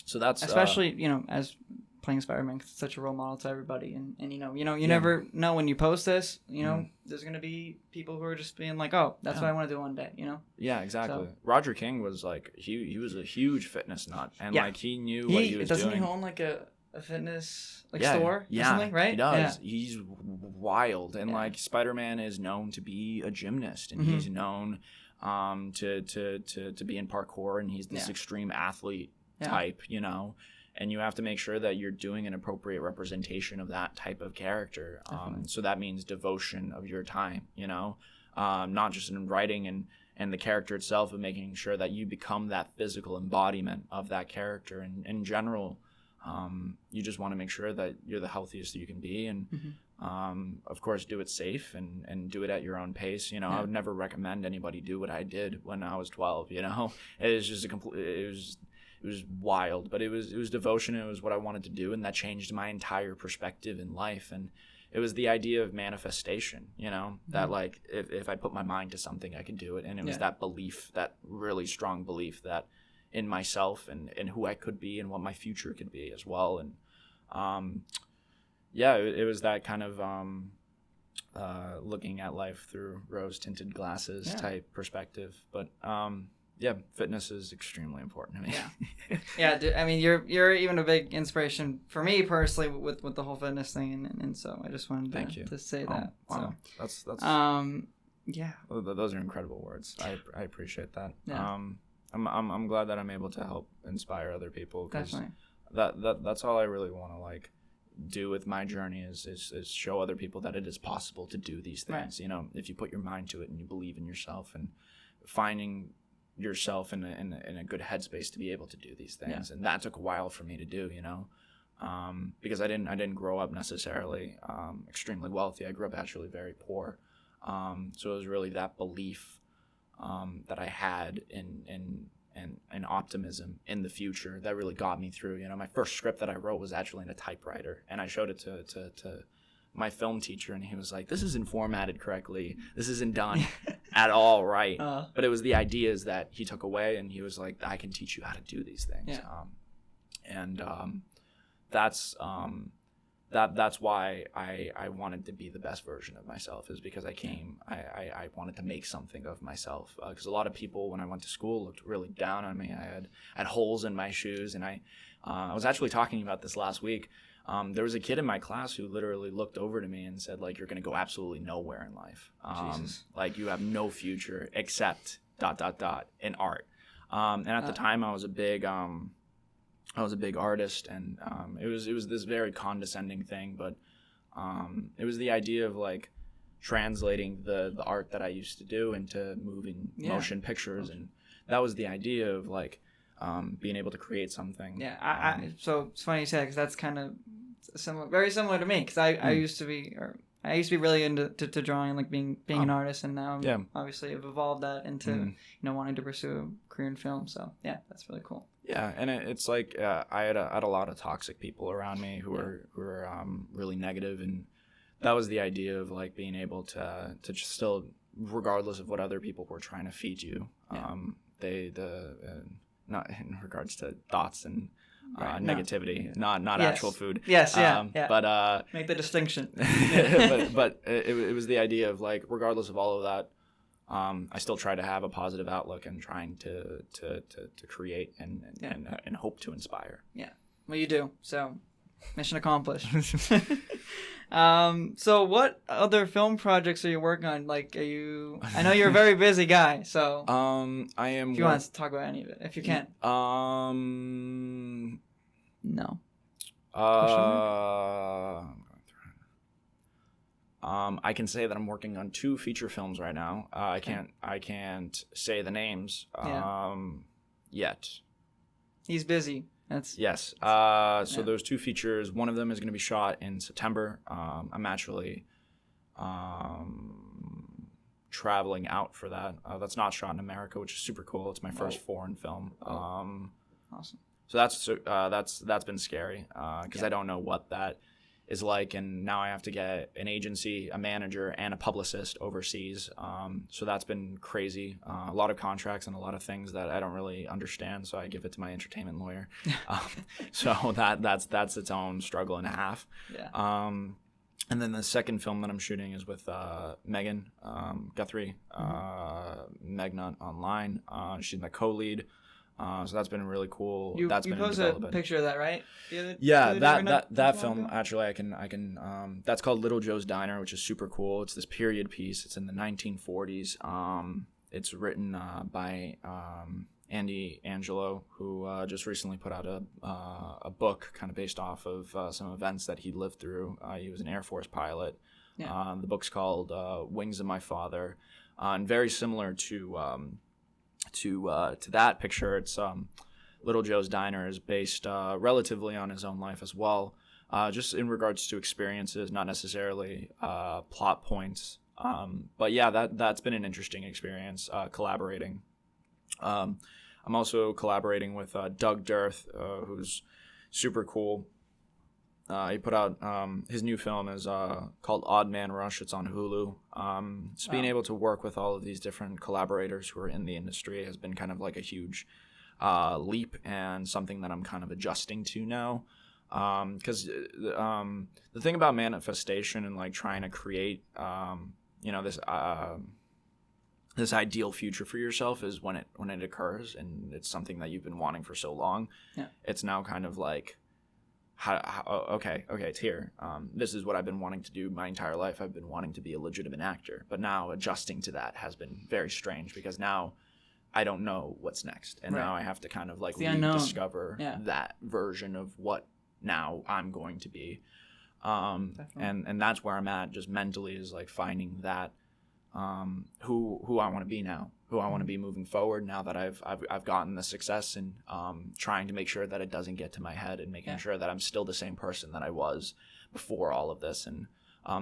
So that's especially, you know, as playing Spider-Man, 'cause it's such a role model to everybody. And you never know when you post this, you know, there's going to be people who are just being like, oh, that's what I want to do one day, you know? Yeah, exactly. So, Roger King was like, he was a huge fitness nut, and like he knew what he was doing. Doesn't he own like a fitness store or something, right? He does. Yeah. He's wild. And like Spider-Man is known to be a gymnast, and he's known to be in parkour, and he's this extreme athlete type, you know? And you have to make sure that you're doing an appropriate representation of that type of character. So that means devotion of your time, you know, not just in writing and the character itself, but making sure that you become that physical embodiment of that character. And in general, you just want to make sure that you're the healthiest that you can be. And of course, do it safe and do it at your own pace. You know, I would never recommend anybody do what I did when I was 12, you know. It was just it was wild, but it was devotion. It was what I wanted to do, and that changed my entire perspective in life. And it was the idea of manifestation, you know, that like if I put my mind to something, I could do it. And it was that belief, that really strong belief that in myself and who I could be and what my future could be as well. And it was that kind of looking at life through rose-tinted glasses type perspective. But fitness is extremely important to me. I mean, you're even a big inspiration for me personally with the whole fitness thing, and so I just wanted to say that. Wow. So that's those are incredible words. I appreciate that. I'm glad that I'm able to help inspire other people, because that's all I really want to like do with my journey is show other people that it is possible to do these things. You know, if you put your mind to it and you believe in yourself, and finding yourself in a good headspace to be able to do these things. And that took a while for me to do, you know, because I didn't grow up necessarily extremely wealthy. I grew up actually very poor. So it was really that belief that I had in optimism in the future that really got me through. You know, my first script that I wrote was actually in a typewriter, and I showed it to my film teacher, and he was like, this isn't formatted correctly. This isn't done at all right. But it was the ideas that he took away, and he was like, I can teach you how to do these things. That's why I wanted to be the best version of myself, is because I wanted to make something of myself. Because a lot of people, when I went to school, looked really down on me. I had holes in my shoes, and I was actually talking about this last week. There was a kid in my class who literally looked over to me and said, like, you're going to go absolutely nowhere in life. Jesus. Like, you have no future except ... in art. And at the time, I was a big artist, and it was this very condescending thing, but it was the idea of like translating the art that I used to do into moving motion pictures, and that was the idea of like being able to create something. Yeah, so it's funny you say that, because that's kind of very similar to me, because I used to be really into to drawing, like being an artist, and now obviously I've evolved that into wanting to pursue a career in film. So yeah, that's really cool. Yeah, and it's like I had a lot of toxic people around me who were really negative, and that was the idea of like being able to just still, regardless of what other people were trying to feed you, not in regards to thoughts and negativity, not actual food. Yes, but make the distinction. but it was the idea of like, regardless of all of that, I still try to have a positive outlook and trying to create and hope to inspire. Yeah, well, you do. So, mission accomplished. So what other film projects are you working on? Like, I know you're a very busy guy, so I am. If you want to talk about any of it, if you can. No. I can say that I'm working on 2 feature films right now. I can't say the names yet. He's busy. Yes. So those 2 features, one of them is going to be shot in September. I'm actually traveling out for that. That's not shot in America, which is super cool. It's my first foreign film. Awesome. So that's been scary because I don't know what that is like, and now I have to get an agency, a manager, and a publicist overseas. So that's been crazy. A lot of contracts and a lot of things that I don't really understand, so I give it to my entertainment lawyer. So that's its own struggle and a half. Yeah. And then the second film that I'm shooting is with Megan Guthrie, Megnut Online. She's my co-lead. So that's been really cool. You posted a picture of that, right? That film, actually, I can that's called Little Joe's Diner, which is super cool. It's this period piece. It's in the 1940s. It's written by Andy Angelo, who just recently put out a book kind of based off of some events that he lived through. He was an Air Force pilot. Yeah. The book's called Wings of My Father, and very similar to that picture. It's Little Joe's Diner is based relatively on his own life as well, just in regards to experiences, not necessarily plot points. But yeah, that's been an interesting experience collaborating. I'm also collaborating with Doug Dirth, who's super cool. He put out his new film is called Odd Man Rush. It's on Hulu. So being able to work with all of these different collaborators who are in the industry has been kind of like a huge leap, and something that I'm kind of adjusting to now. Because the thing about manifestation and like trying to create this ideal future for yourself is when it occurs, and it's something that you've been wanting for so long. Yeah. It's now kind of like, okay, it's here. This is what I've been wanting to do my entire life. I've been wanting to be a legitimate actor, but now adjusting to that has been very strange, because now I don't know what's next, and now I have to kind of like rediscover that version of what now I'm going to be. And that's where I'm at, just mentally, is like finding that who I want to be now, who I want to be moving forward now that I've gotten the success, and trying to make sure that it doesn't get to my head, and making sure that I'm still the same person that I was before all of this. And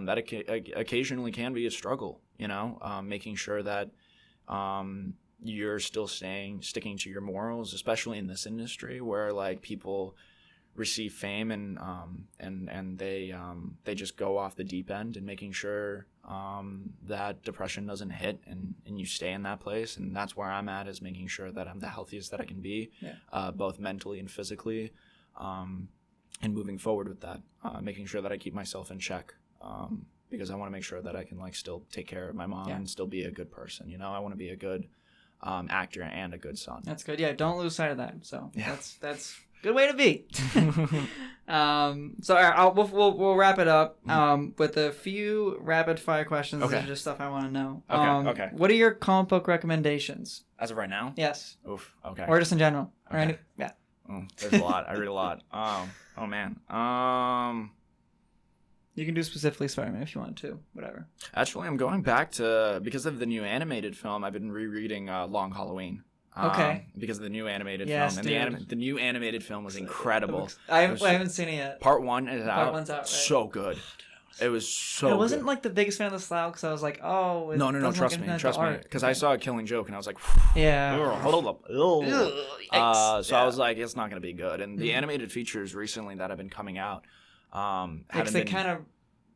that occasionally can be a struggle, making sure that you're still sticking to your morals, especially in this industry where like people receive fame and they just go off the deep end, and making sure that depression doesn't hit and you stay in that place. And that's where I'm at, is making sure that I'm the healthiest that I can be, both mentally and physically, and moving forward with that, making sure that I keep myself in check, because I want to make sure that I can like still take care of my mom and still be a good person. I want to be a good actor and a good son. That's good. Yeah, don't lose sight of that. So that's Good way to be. So we'll wrap it up with a few rapid fire questions. Okay. This is just stuff I want to know. Okay. What are your comic book recommendations? As of right now? Yes. Oof. Okay. Or just in general. Or Okay. any, yeah. There's a lot. I read a lot. Oh man. You can do specifically Spider-Man if you want to. Whatever. Actually, I'm going back to, because of the new animated film, I've been rereading Long Halloween. Okay. Because of the new animated Yes, film. And the new animated film was incredible. I haven't seen it yet. Part 1 is out. Part 1's out, right? So good. It was so good. I wasn't like the biggest fan of the style because I was like, oh. No, trust me. Because I saw a Killing Joke and I was like, yeah. Hold up. So I was like, it's not going to be good. And the Mm-hmm. animated features recently that have been coming out Because they kind of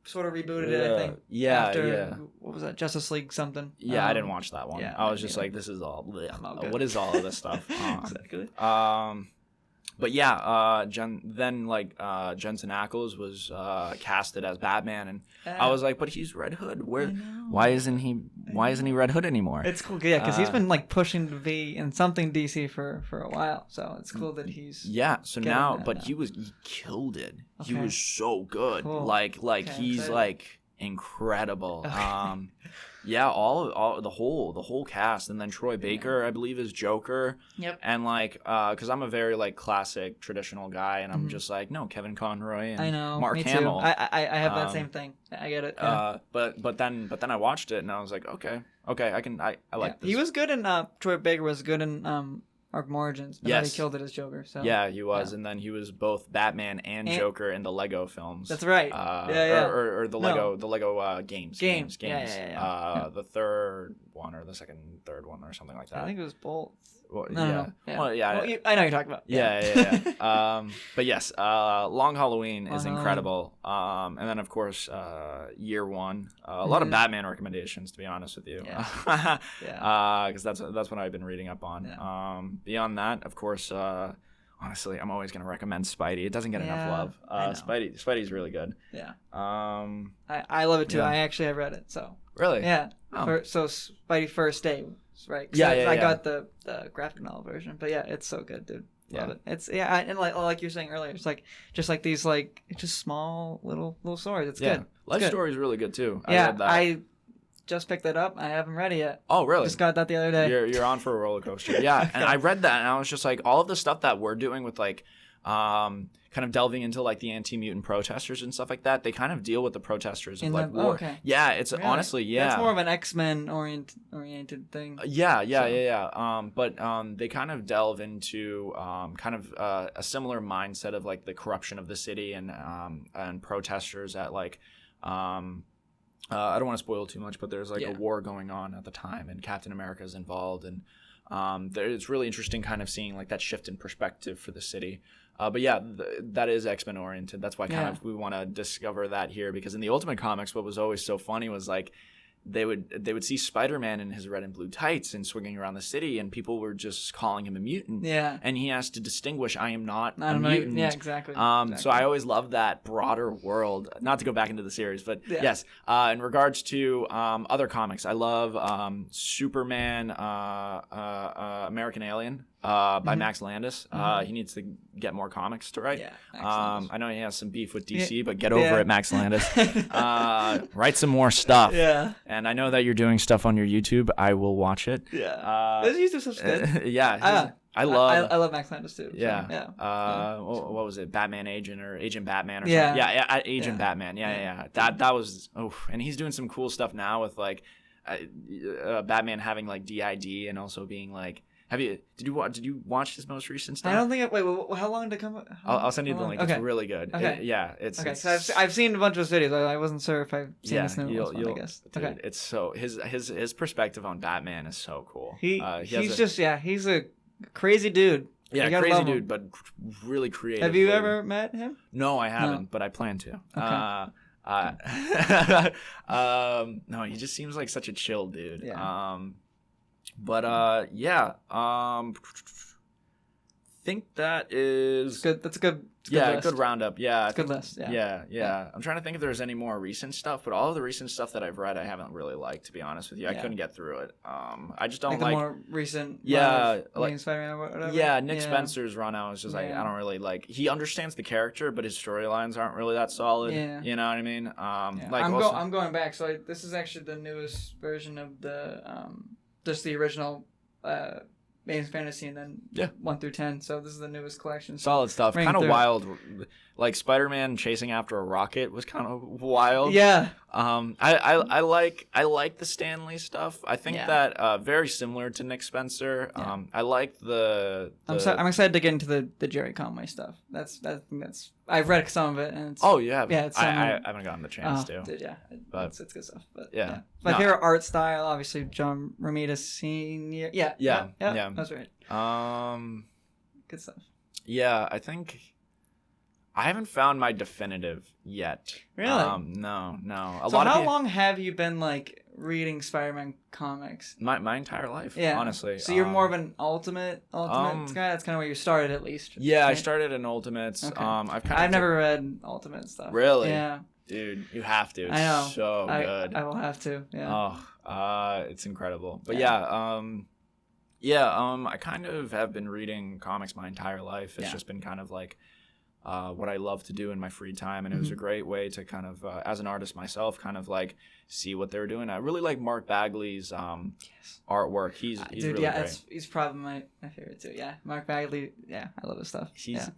sort of rebooted it, I think. After, what was that? Justice League something? Yeah, I didn't watch that one. Yeah, I was just like, this is all. What is all of this stuff? Exactly. But yeah, Jensen Ackles was casted as Batman, and I was like, but he's Red Hood. Why isn't he Red Hood anymore? It's cool, yeah, because he's been like pushing to be in something DC for a while, so it's cool that he's he killed it. Okay. He was so good. Cool. Like he's excited. like incredible. Okay. Yeah, all the whole cast, and then Troy Baker, I believe, is Joker. Yep. And like, because I'm a very like classic traditional guy, and I'm just like, no, Kevin Conroy and I know, Mark me Hamill. too. I have that same thing. I get it. Yeah. But then I watched it and I was like, okay, I like this. He was good in Troy Baker was good in Arkham Origins. But Yes. he killed it as Joker. So Yeah, he was, and then he was both Batman and Joker in the Lego films. That's right. Or the Lego games. Games. Yeah. The third one or the third one or something like that. I think it was both. Well, No. Yeah. Well, yeah. Well, I know what you're talking about. Yeah. But yes, Long Halloween is Long incredible. And then of course, Year One. A lot of Batman recommendations, to be honest with you. Yeah. Because that's what I've been reading up on. Yeah. Beyond that, of course, honestly, I'm always gonna recommend Spidey. It doesn't get enough love. I know. Spidey's really good. Yeah. I I love it too. Yeah. I actually have read it. So really. yeah. Oh. So Spidey First Day, right? 'Cause Yeah, I yeah. got the graphic novel version, but yeah, it's so good, dude. Love it. It's and like you were saying earlier, it's like just like these like just small little stories. It's good. Life good. Story is really good too. I Yeah, read that. I just picked that up. I haven't read it yet. Oh, really? Just got that the other day. You're on for a roller coaster. Yeah, and I read that, and I was just like, all of the stuff that we're doing with like, kind of delving into like the anti-mutant protesters and stuff like that. They kind of deal with the protesters of like war. Okay. Yeah, it's Really? honestly, yeah. It's more of an X-Men oriented thing. Yeah. But they kind of delve into kind of a similar mindset of like the corruption of the city and protesters at like. I don't want to spoil too much, but there's like a war going on at the time, and Captain America is involved, and it's really interesting kind of seeing like that shift in perspective for the city. But yeah, that is X-Men oriented. That's why kind of we want to discover that here, because in the Ultimate Comics, what was always so funny was like they would see Spider-Man in his red and blue tights and swinging around the city, and people were just calling him a mutant. Yeah. And he has to distinguish, I am not a mutant. Yeah, exactly. So I always loved that broader world. Not to go back into the series, but yes. In regards to other comics, I love Superman, American Alien. By Max Landis. He needs to get more comics to write. Yeah, I know he has some beef with DC, but get over it, Max Landis. Write some more stuff. Yeah. And I know that you're doing stuff on your YouTube. I will watch it. Yeah. His YouTube stuff's good. Yeah. I love Max Landis too. Yeah. So, yeah. What was it? Batman Agent or Agent Batman or yeah. something? Yeah. Agent Batman. Yeah. That was. Oh, and he's doing some cool stuff now with like Batman having like DID and also being like. Did you watch his most recent stuff? I don't think. Wait, how long did it come? I'll send you the link. Okay. It's really good. Okay. It's okay. So I've seen a bunch of his videos. I wasn't sure if I've seen this new one. I guess. Dude, okay. It's so his perspective on Batman is so cool. He's a crazy dude. Yeah, crazy dude, but really creative. Have you ever met him? No, I haven't, but I plan to. Okay. No, he just seems like such a chill dude. Yeah. But think that is good. That's a good good roundup. Yeah, Good list. Yeah. I'm trying to think if there's any more recent stuff, but all of the recent stuff that I've read, I haven't really liked, to be honest with you. I couldn't get through it. I just don't like the more recent. like Spider-Man or whatever. Yeah, Nick Spencer's run. I was just like, I don't really like. He understands the character, but his storylines aren't really that solid. Yeah, you know what I mean. Like I'm going back. So this is actually the newest version of the just the original. Amazing Fantasy, and then 1 through 10. So this is the newest collection. Solid stuff. Kind of wild. Like Spider-Man chasing after a rocket was kind of wild. Yeah. I like the Stan Lee stuff. I think that very similar to Nick Spencer. Yeah. I like the I'm excited to get into the Jerry Conway stuff. That's I've read some of it, and it's it's I haven't gotten the chance to. But it's good stuff. But my favorite art style, obviously John Romita Sr. Yeah, that's right. Good stuff. Yeah, I think I haven't found my definitive yet. Really? No. So how long have you been like reading Spider-Man comics? My entire life, honestly. So you're more of an ultimate guy. That's kind of where you started, at least. Yeah, right? I started in Ultimates. Okay. I've never read Ultimate stuff. Really? Yeah. Dude, you have to. It's I know. So good. I will have to. Yeah. Oh, it's incredible. But I kind of have been reading comics my entire life. It's just been kind of like what I love to do in my free time, and it was a great way to kind of, as an artist myself, kind of like see what they were doing. I really like Mark Bagley's artwork. He's really great. He's probably my favorite too. Yeah, Mark Bagley. Yeah, I love his stuff. He's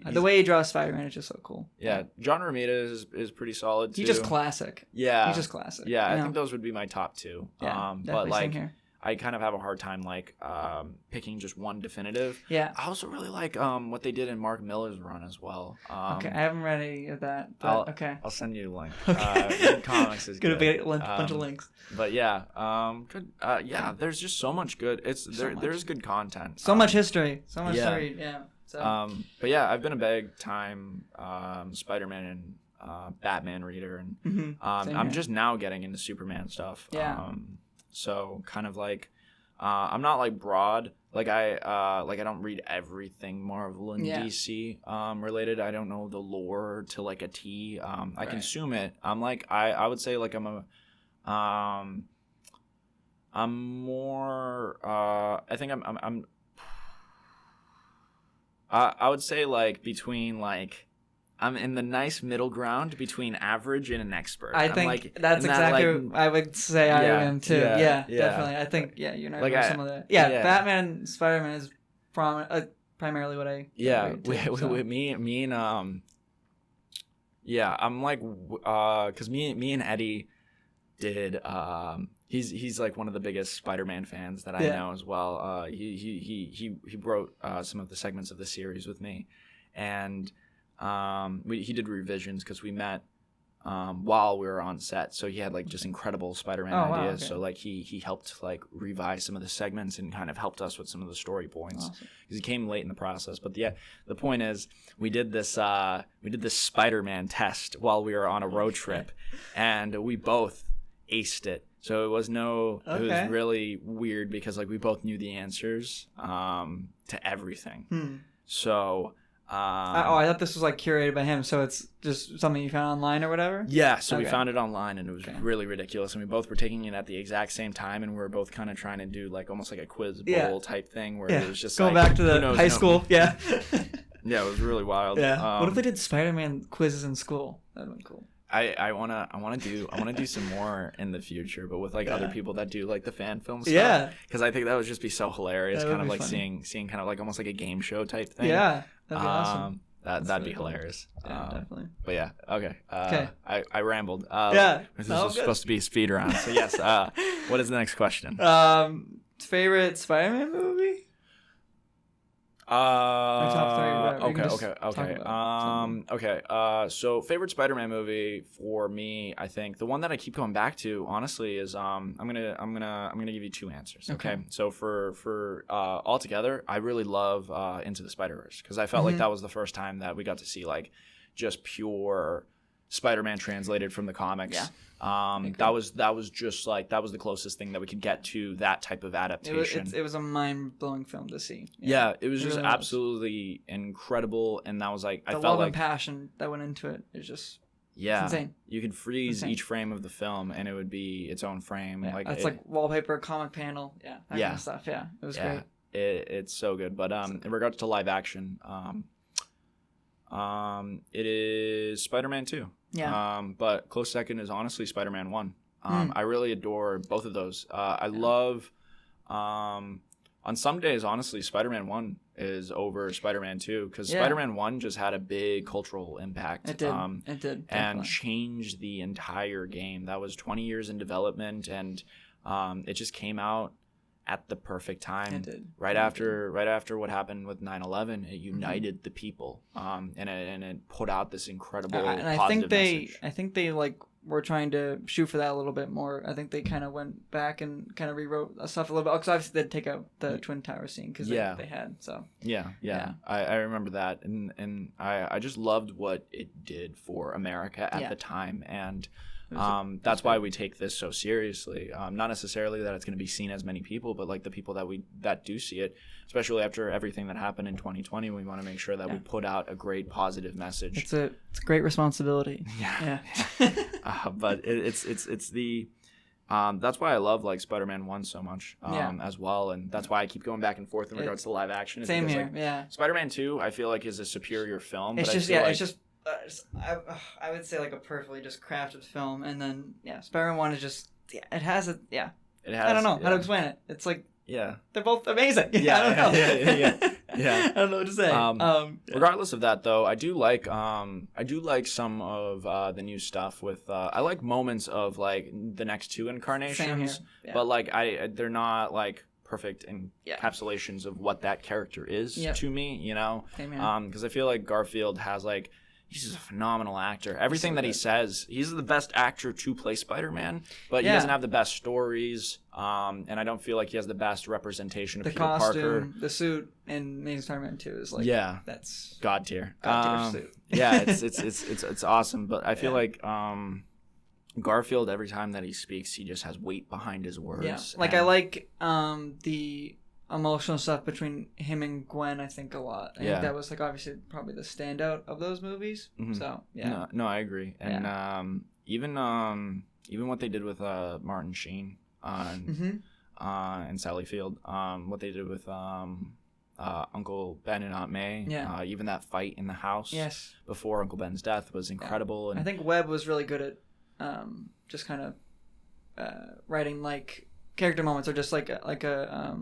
the way he draws Spider-Man is just so cool. Yeah, John Romita is pretty solid too. He's just classic. Yeah, he's just classic. Yeah, I think those would be my top two. Yeah, but like, I kind of have a hard time like picking just one definitive. Yeah. I also really like what they did in Mark Miller's run as well. Okay, I haven't read any of that. But I'll send you a link. Okay. Comics is gonna good. be a bunch of links. But good. There's just so much good. There's good content. So much history. So much to read. Yeah. So. But yeah, I've been a big time Spider-Man and Batman reader, and I'm just now getting into Superman stuff. Yeah. So kind of like, I'm not like broad. Like I don't read everything Marvel and DC related. I don't know the lore to like a T. I consume it. I'm like I would say like I'm more. I think I would say like between like. I'm in the nice middle ground between average and an expert. I think like, that's exactly what I would say I am too. Yeah, definitely. I think you're not like some of that. Yeah, Batman, Spider-Man is primarily what I with me and I'm like because me and Eddie did he's like one of the biggest Spider-Man fans that I know as well. He wrote some of the segments of the series with me, and he did revisions because we met while we were on set, so he had like just incredible Spider-Man ideas. Wow, okay. So like he helped like revise some of the segments and kind of helped us with some of the story points because he came late in the process. But the point is we did this Spider-Man test while we were on a road trip, and we both aced it. So it was it was really weird because like we both knew the answers to everything. So. I thought this was like curated by him, so it's just something you found online or whatever? Yeah, so we found it online, and it was really ridiculous, and we both were taking it at the exact same time, and we were both kind of trying to do like almost like a quiz bowl type thing where it was just going like, back to the high school. Yeah. Yeah, it was really wild. Yeah. What if they did Spider-Man quizzes in school? That'd be cool. I wanna do some more in the future, but with like other people that do like the fan film stuff. Yeah. Because I think that would just be so hilarious, kind of like funny. seeing kind of like almost like a game show type thing. Yeah, that'd be awesome. That'd be hilarious. Yeah, definitely. But yeah, okay. I rambled. This was supposed to be a speed round, so yes. What is the next question? Favorite Spider-Man movie? Top 3, okay. So favorite Spider-Man movie for me, I think the one that I keep going back to, honestly, is I'm gonna give you two answers. Okay. So for altogether, I really love Into the Spider-Verse because I felt like that was the first time that we got to see like just pure Spider-Man translated from the comics. Yeah. That was just like that was the closest thing that we could get to that type of adaptation. It was a mind-blowing film to see. Yeah, it was just really absolutely incredible, and that was like I the felt love like and passion that went into it is just yeah, it's insane. you could freeze Insane. each frame of the film, and it would be its own frame. Yeah, like it's like wallpaper, comic panel, that kind of stuff. Yeah, it was great. It's so good. But in regards to live action, it is Spider-Man 2. Yeah. But close second is honestly Spider-Man 1. I really adore both of those. I love on some days, honestly, Spider-Man 1 is over Spider-Man 2 because Spider-Man 1 just had a big cultural impact. It did. It did. And changed the entire game. That was 20 years in development, and it just came out at the perfect time. It did. Right after what happened with 9/11, it united the people, and it put out this incredible positive message. I think they like were trying to shoot for that a little bit more. I think they kind of went back and kind of rewrote stuff a little bit because obviously they'd take out the Twin Tower scene because they had so. Yeah. I remember that, and I just loved what it did for America at the time, and that's why we take this so seriously. Not necessarily that it's going to be seen as many people, but like the people that do see it, especially after everything that happened in 2020, we want to make sure that we put out a great positive message. It's a great responsibility. Yeah. But it's the that's why I love like Spider-Man 1 so much as well, and that's why I keep going back and forth in regards to live action. Same here. Like, Spider-Man 2 I feel like is a superior film. It's but just it's just. I would say like a perfectly just crafted film, and then Spider-Man 1 is just it has I don't know how to explain it. It's like they're both amazing. I don't know. I don't know what to say. Regardless of that, though, I do like some of the new stuff with. I like moments of like the next two incarnations, but like they're not like perfect encapsulations of what that character is to me. You know, because I feel like Garfield has like. He's just a phenomenal actor. Everything that he says, he's the best actor to play Spider-Man, but he doesn't have the best stories, and I don't feel like he has the best representation of Peter Parker. The suit, in Amazing Spider-Man 2 is like that's God tier. Suit. It's awesome, but I feel like Garfield, every time that he speaks, he just has weight behind his words. Yeah, like I like the emotional stuff between him and Gwen, I think a lot. I think that was like obviously probably the standout of those movies. Mm-hmm. So no, I agree. And even what they did with Martin Sheen and Sally Field, what they did with Uncle Ben and Aunt May, even that fight in the house before Uncle Ben's death was incredible. And I think Webb was really good at just kind of writing like character moments or just like a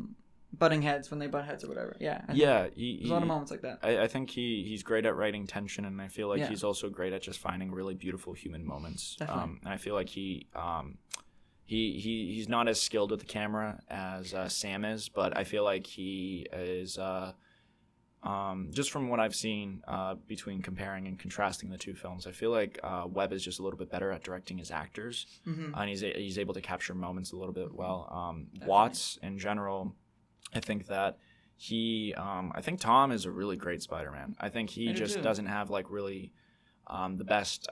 butting heads when they butt heads or whatever. There's a lot of moments like that. I think he's great at writing tension, and I feel like he's also great at just finding really beautiful human moments. And I feel like he's not as skilled with the camera as Sam is, but I feel like he is just from what I've seen between comparing and contrasting the two films, I feel like Webb is just a little bit better at directing his actors, and he's able to capture moments a little bit well. Watts in general, I think that I think Tom is a really great Spider-Man. I think he just doesn't have like really the best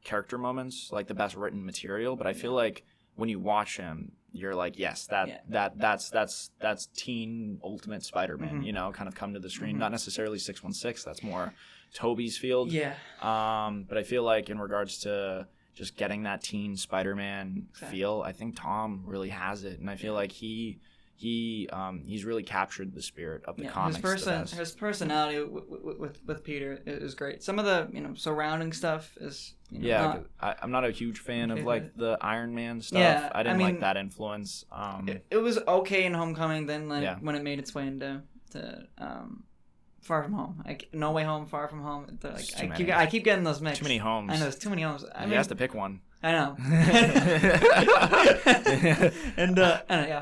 character moments, like the best written material. But I feel like when you watch him, you're like, yes, that's teen Ultimate Spider-Man. You know, kind of come to the screen. Not necessarily 616. That's more Toby's field. But I feel like in regards to just getting that teen Spider-Man feel, I think Tom really has it, and I feel like he's really captured the spirit of the comics. His personality with Peter is great. Some of the surrounding stuff is I'm not a huge fan of like the Iron Man stuff. I didn't like that influence. It was okay in Homecoming. Then when it made its way into Far From Home, like No Way Home, Far From Home. I keep getting those mixed. Too many homes. I know, there's too many homes. He has to pick one. I know. and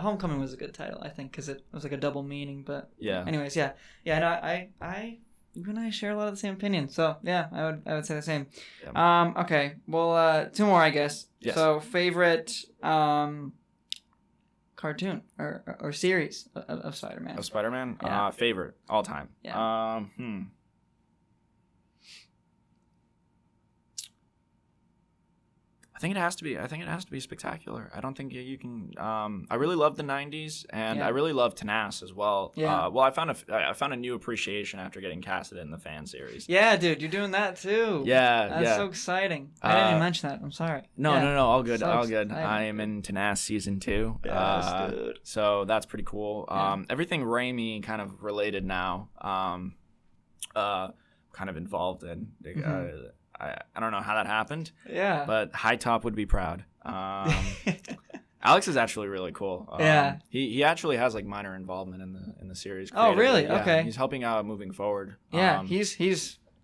Homecoming was a good title, I think, because it was like a double meaning. But anyways, no, you and I share a lot of the same opinion. So I would say the same. Okay, well, two more, I guess. Yes. So favorite cartoon or series of Spider-Man. Of Spider-Man, favorite all time. I think it has to be. I think it has to be spectacular. I don't think you can. I really love the '90s, and I really love Tenace as well. Yeah. Well, I found a new appreciation after getting casted in the fan series. Yeah, dude, you're doing that too. Yeah, that's so exciting. I didn't even mention that. I'm sorry. No, all good, So all good. exciting. I am in Tenace season 2. Yes, dude. So that's pretty cool. Everything Raimi kind of related now. Kind of involved in. I don't know how that happened. Yeah. But High Top would be proud. Alex is actually really cool. Yeah. He actually has like minor involvement in the series. Oh, really? Yeah, okay. He's helping out moving forward. Yeah. He's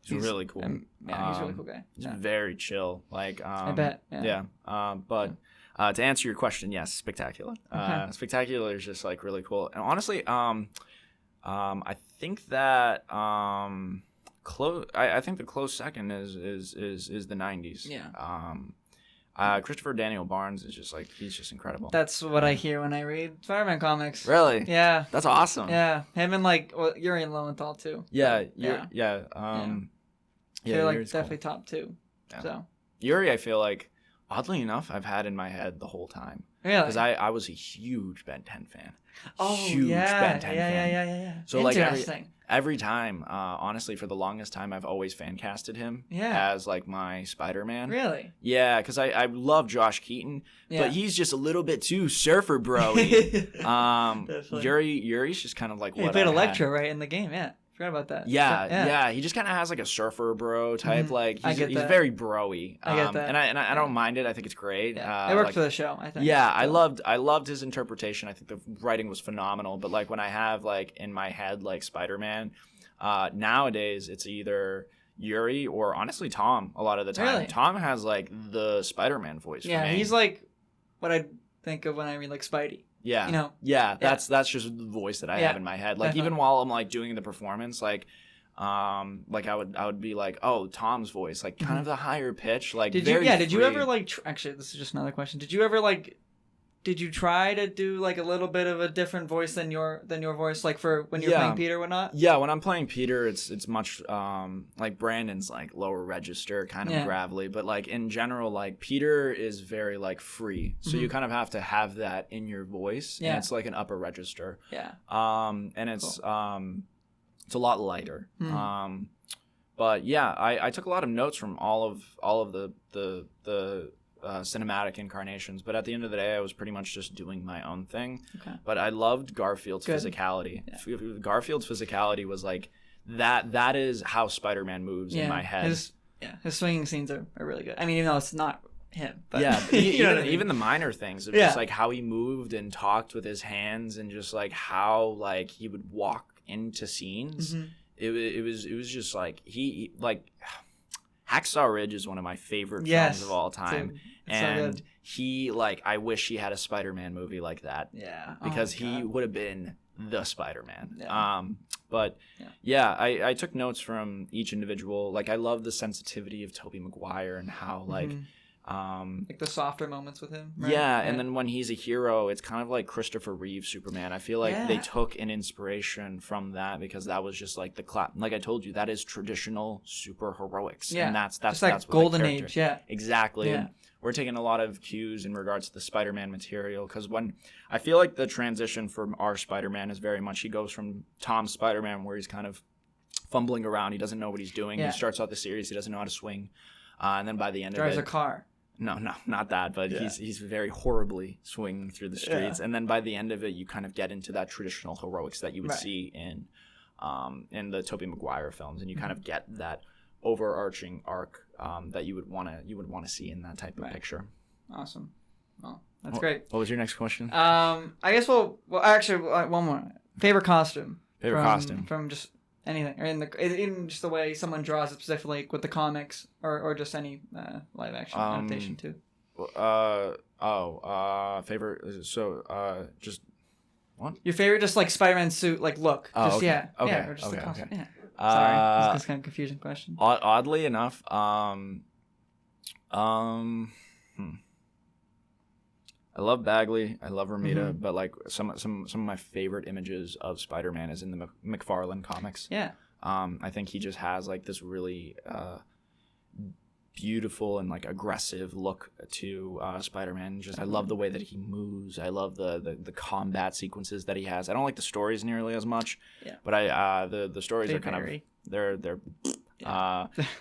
really cool. Yeah, he's a really cool guy. He's very chill. Like I bet. Yeah. But to answer your question, yes, spectacular. Spectacular is just like really cool. And honestly, I think that I think the close second is the 90s. Yeah. Christopher Daniel Barnes is just like, he's just incredible. That's what I hear when I read Spider-Man comics. Really? Yeah. That's awesome. Yeah. Him and like Yuri and Lowenthal too. Yeah. Yeah. They're like Yuri's definitely cool. top 2. Yeah. So. Yuri, I feel like, oddly enough, I've had in my head the whole time. Really? Because I was a huge Ben 10 fan. Oh, huge yeah. Ben 10 fan. Yeah. So like interesting. every time, honestly, for the longest time, I've always fan casted him as like my Spider-Man. Really? Yeah, because I love Josh Keaton, but he's just a little bit too surfer bro-y. Yuri's just kind of like he what played I Electro had. right in the game. Yeah. Forgot about that. Yeah. He just kind of has like a surfer bro type. Like he's very bro-y. I get that. And I don't mind it. I think it's great. Yeah. It worked for the show, I think. Yeah, so. I loved his interpretation. I think the writing was phenomenal. But like when I have like in my head like Spider-Man, nowadays it's either Yuri or honestly Tom a lot of the time. Really? Tom has like the Spider-Man voice. Yeah, for me. he's like what I think of when I read like Spidey. Yeah. You know? Yeah, that's just the voice that I have in my head. Like definitely. even while I'm like doing the performance, like I would be like, oh, Tom's voice, like kind of the higher pitch, like did very you ever free. like actually this is just another question. Did you ever like did you try to do like a little bit of a different voice than your voice like for when you're playing Peter or whatnot? Yeah, when I'm playing Peter, it's much like Brandon's like lower register, kind of gravelly, but like in general, like Peter is very like free, so you kind of have to have that in your voice, and it's like an upper register. Yeah. And it's a lot lighter. But yeah, I took a lot of notes from all of the cinematic incarnations, but at the end of the day I was pretty much just doing my own thing. But I loved Garfield's physicality. Garfield's physicality was like that is how Spider-Man moves in my head. His swinging scenes are really good. I mean, even though it's not him, but even the minor things of just like how he moved and talked with his hands and just like how like he would walk into scenes. It was just like he like Hacksaw Ridge is one of my favorite films of all time. Dude, and so he like I wish he had a Spider-Man movie like that. Yeah. Because he would have been the Spider-Man. Yeah. But I took notes from each individual. Like I love the sensitivity of Tobey Maguire and how like the softer moments with him, right? And then when he's a hero, it's kind of like Christopher Reeve Superman. I feel like they took an inspiration from that because that was just like like I told you, that is traditional super heroics. And that's just like what Golden Age. Exactly. Yeah. And we're taking a lot of cues in regards to the Spider-Man material because when I feel like the transition from our Spider-Man is very much he goes from Tom's Spider-Man where he's kind of fumbling around, he doesn't know what he's doing. He starts out the series, he doesn't know how to swing, and then by the end drives of it, a car. No, not that, but he's very horribly swinging through the streets, and then by the end of it, you kind of get into that traditional heroics that you would see in the Tobey Maguire films, and you kind of get that overarching arc that you would want to see in that type of picture. Awesome. Well, that's great. What was your next question? I guess well actually one more. Favorite costume. Costume from just anything, or in just the way someone draws it specifically with the comics, or just any live action adaptation too. Favorite. So just what? Your favorite, just like Spider-Man suit, like look. Just okay. or just the costume. Yeah. Sorry, this is kind of a confusing question. Oddly enough, I love Bagley. I love Romita, but like some of my favorite images of Spider-Man is in the McFarlane comics. Yeah. I think he just has like this really beautiful and like aggressive look to Spider-Man. Just I love the way that he moves. I love the combat sequences that he has. I don't like the stories nearly as much. Yeah. But the stories are kind of they're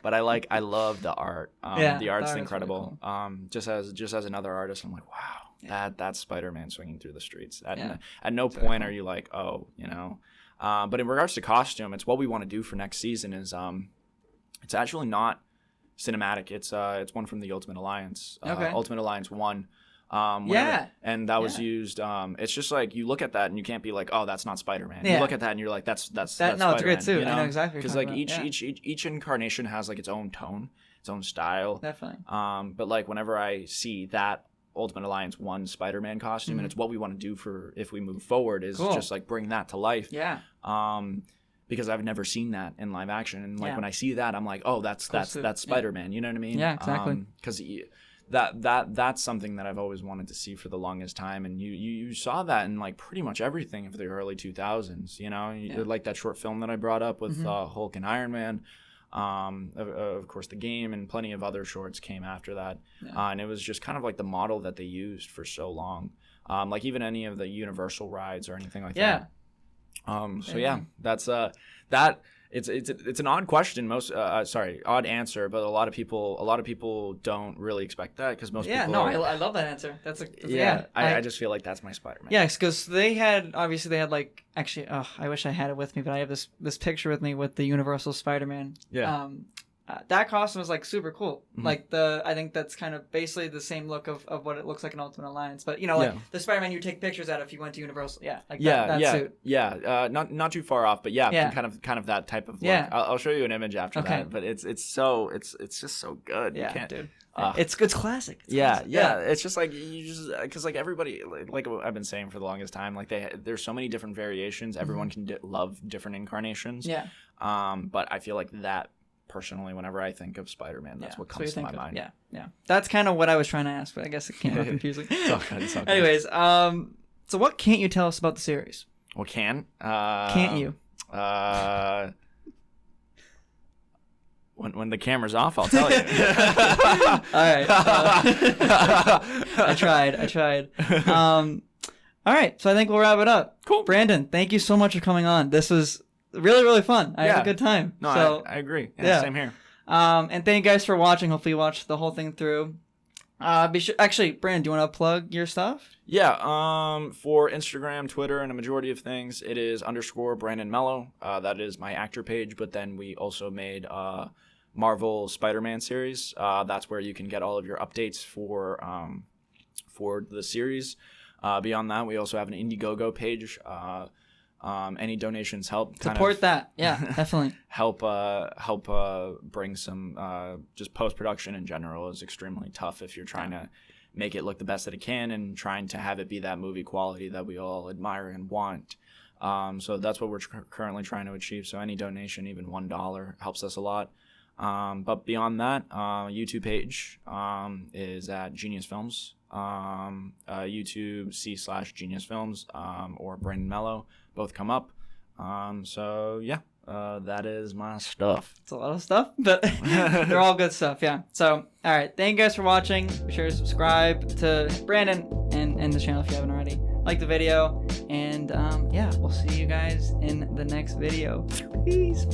but I love the art. The art's incredible. Really cool. Just as another artist, I'm like, wow, that's Spider-Man swinging through the streets. At no point are you like, oh, you know. But in regards to costume, it's what we want to do for next season is it's actually not cinematic. It's one from the Ultimate Alliance. Ultimate Alliance 1. And that was used. It's just like you look at that and you can't be like, oh, that's not Spider-Man. You look at that and you're like, that's no, Spider-Man. It's a great suit. You know? I know exactly. Because like each incarnation has like its own tone, its own style. Definitely. But like whenever I see that Ultimate Alliance 1 Spider-Man costume, and it's what we want to do for if we move forward is just like bring that to life. Yeah. Because I've never seen that in live action, and like when I see that, I'm like, oh, that's Spider-Man. You know what I mean? Yeah, exactly. Because that's something that I've always wanted to see for the longest time, and you saw that in like pretty much everything of the early 2000s. You know, like that short film that I brought up with Hulk and Iron Man. Of course, the game and plenty of other shorts came after that, and it was just kind of like the model that they used for so long. Like even any of the Universal rides or anything like that. That's that. It's an odd question. Odd answer, but a lot of people don't really expect that because most people. I love that answer. I just feel like that's my Spider-Man. Yes, because they had like actually. Oh, I wish I had it with me, but I have this picture with me with the Universal Spider-Man. Yeah. That costume is like super cool. Like I think that's kind of basically the same look of what it looks like in Ultimate Alliance. But you know, like the Spider-Man you take pictures out if you went to Universal. Yeah, like that suit. Yeah. Not too far off, but kind of that type of look. Yeah. I'll show you an image after that. But it's just so good. Yeah, you can't, dude. It's classic. Classic. It's just like because like everybody like I've been saying for the longest time, like there's so many different variations. Everyone can love different incarnations. Yeah. But I feel like that. Personally, whenever I think of Spider-Man, that's what comes to my mind. Yeah. That's kind of what I was trying to ask, but I guess it came out confusing. It's all good. Anyways, so what can't you tell us about the series? What can't you? When the camera's off, I'll tell you. All right. I tried. All right, so I think we'll wrap it up. Cool. Brandon, thank you so much for coming on. This was really, really fun. I had a good time. No, so, I agree. Yeah, same here. And thank you guys for watching. Hopefully you watched the whole thing through. Actually, Brandon, do you want to plug your stuff? Yeah. For Instagram, Twitter, and a majority of things, it is _Brandon Melo. That is my actor page. But then we also made Marvel Spider-Man series. That's where you can get all of your updates for the series. Beyond that, we also have an Indiegogo page. Any donations help support that. Yeah, definitely help bring some just post-production in general is extremely tough if you're trying to make it look the best that it can and trying to have it be that movie quality that we all admire and want. So that's what we're currently trying to achieve. So any donation, even $1, helps us a lot. But beyond that, YouTube page is at Genius Films. YouTube C/Genius Films or Brandon Melo. Both come up. That is my stuff. It's a lot of stuff, but they're all good stuff. Yeah. So, all right. Thank you guys for watching. Be sure to subscribe to Brandon and the channel if you haven't already. Like the video. And we'll see you guys in the next video. Peace.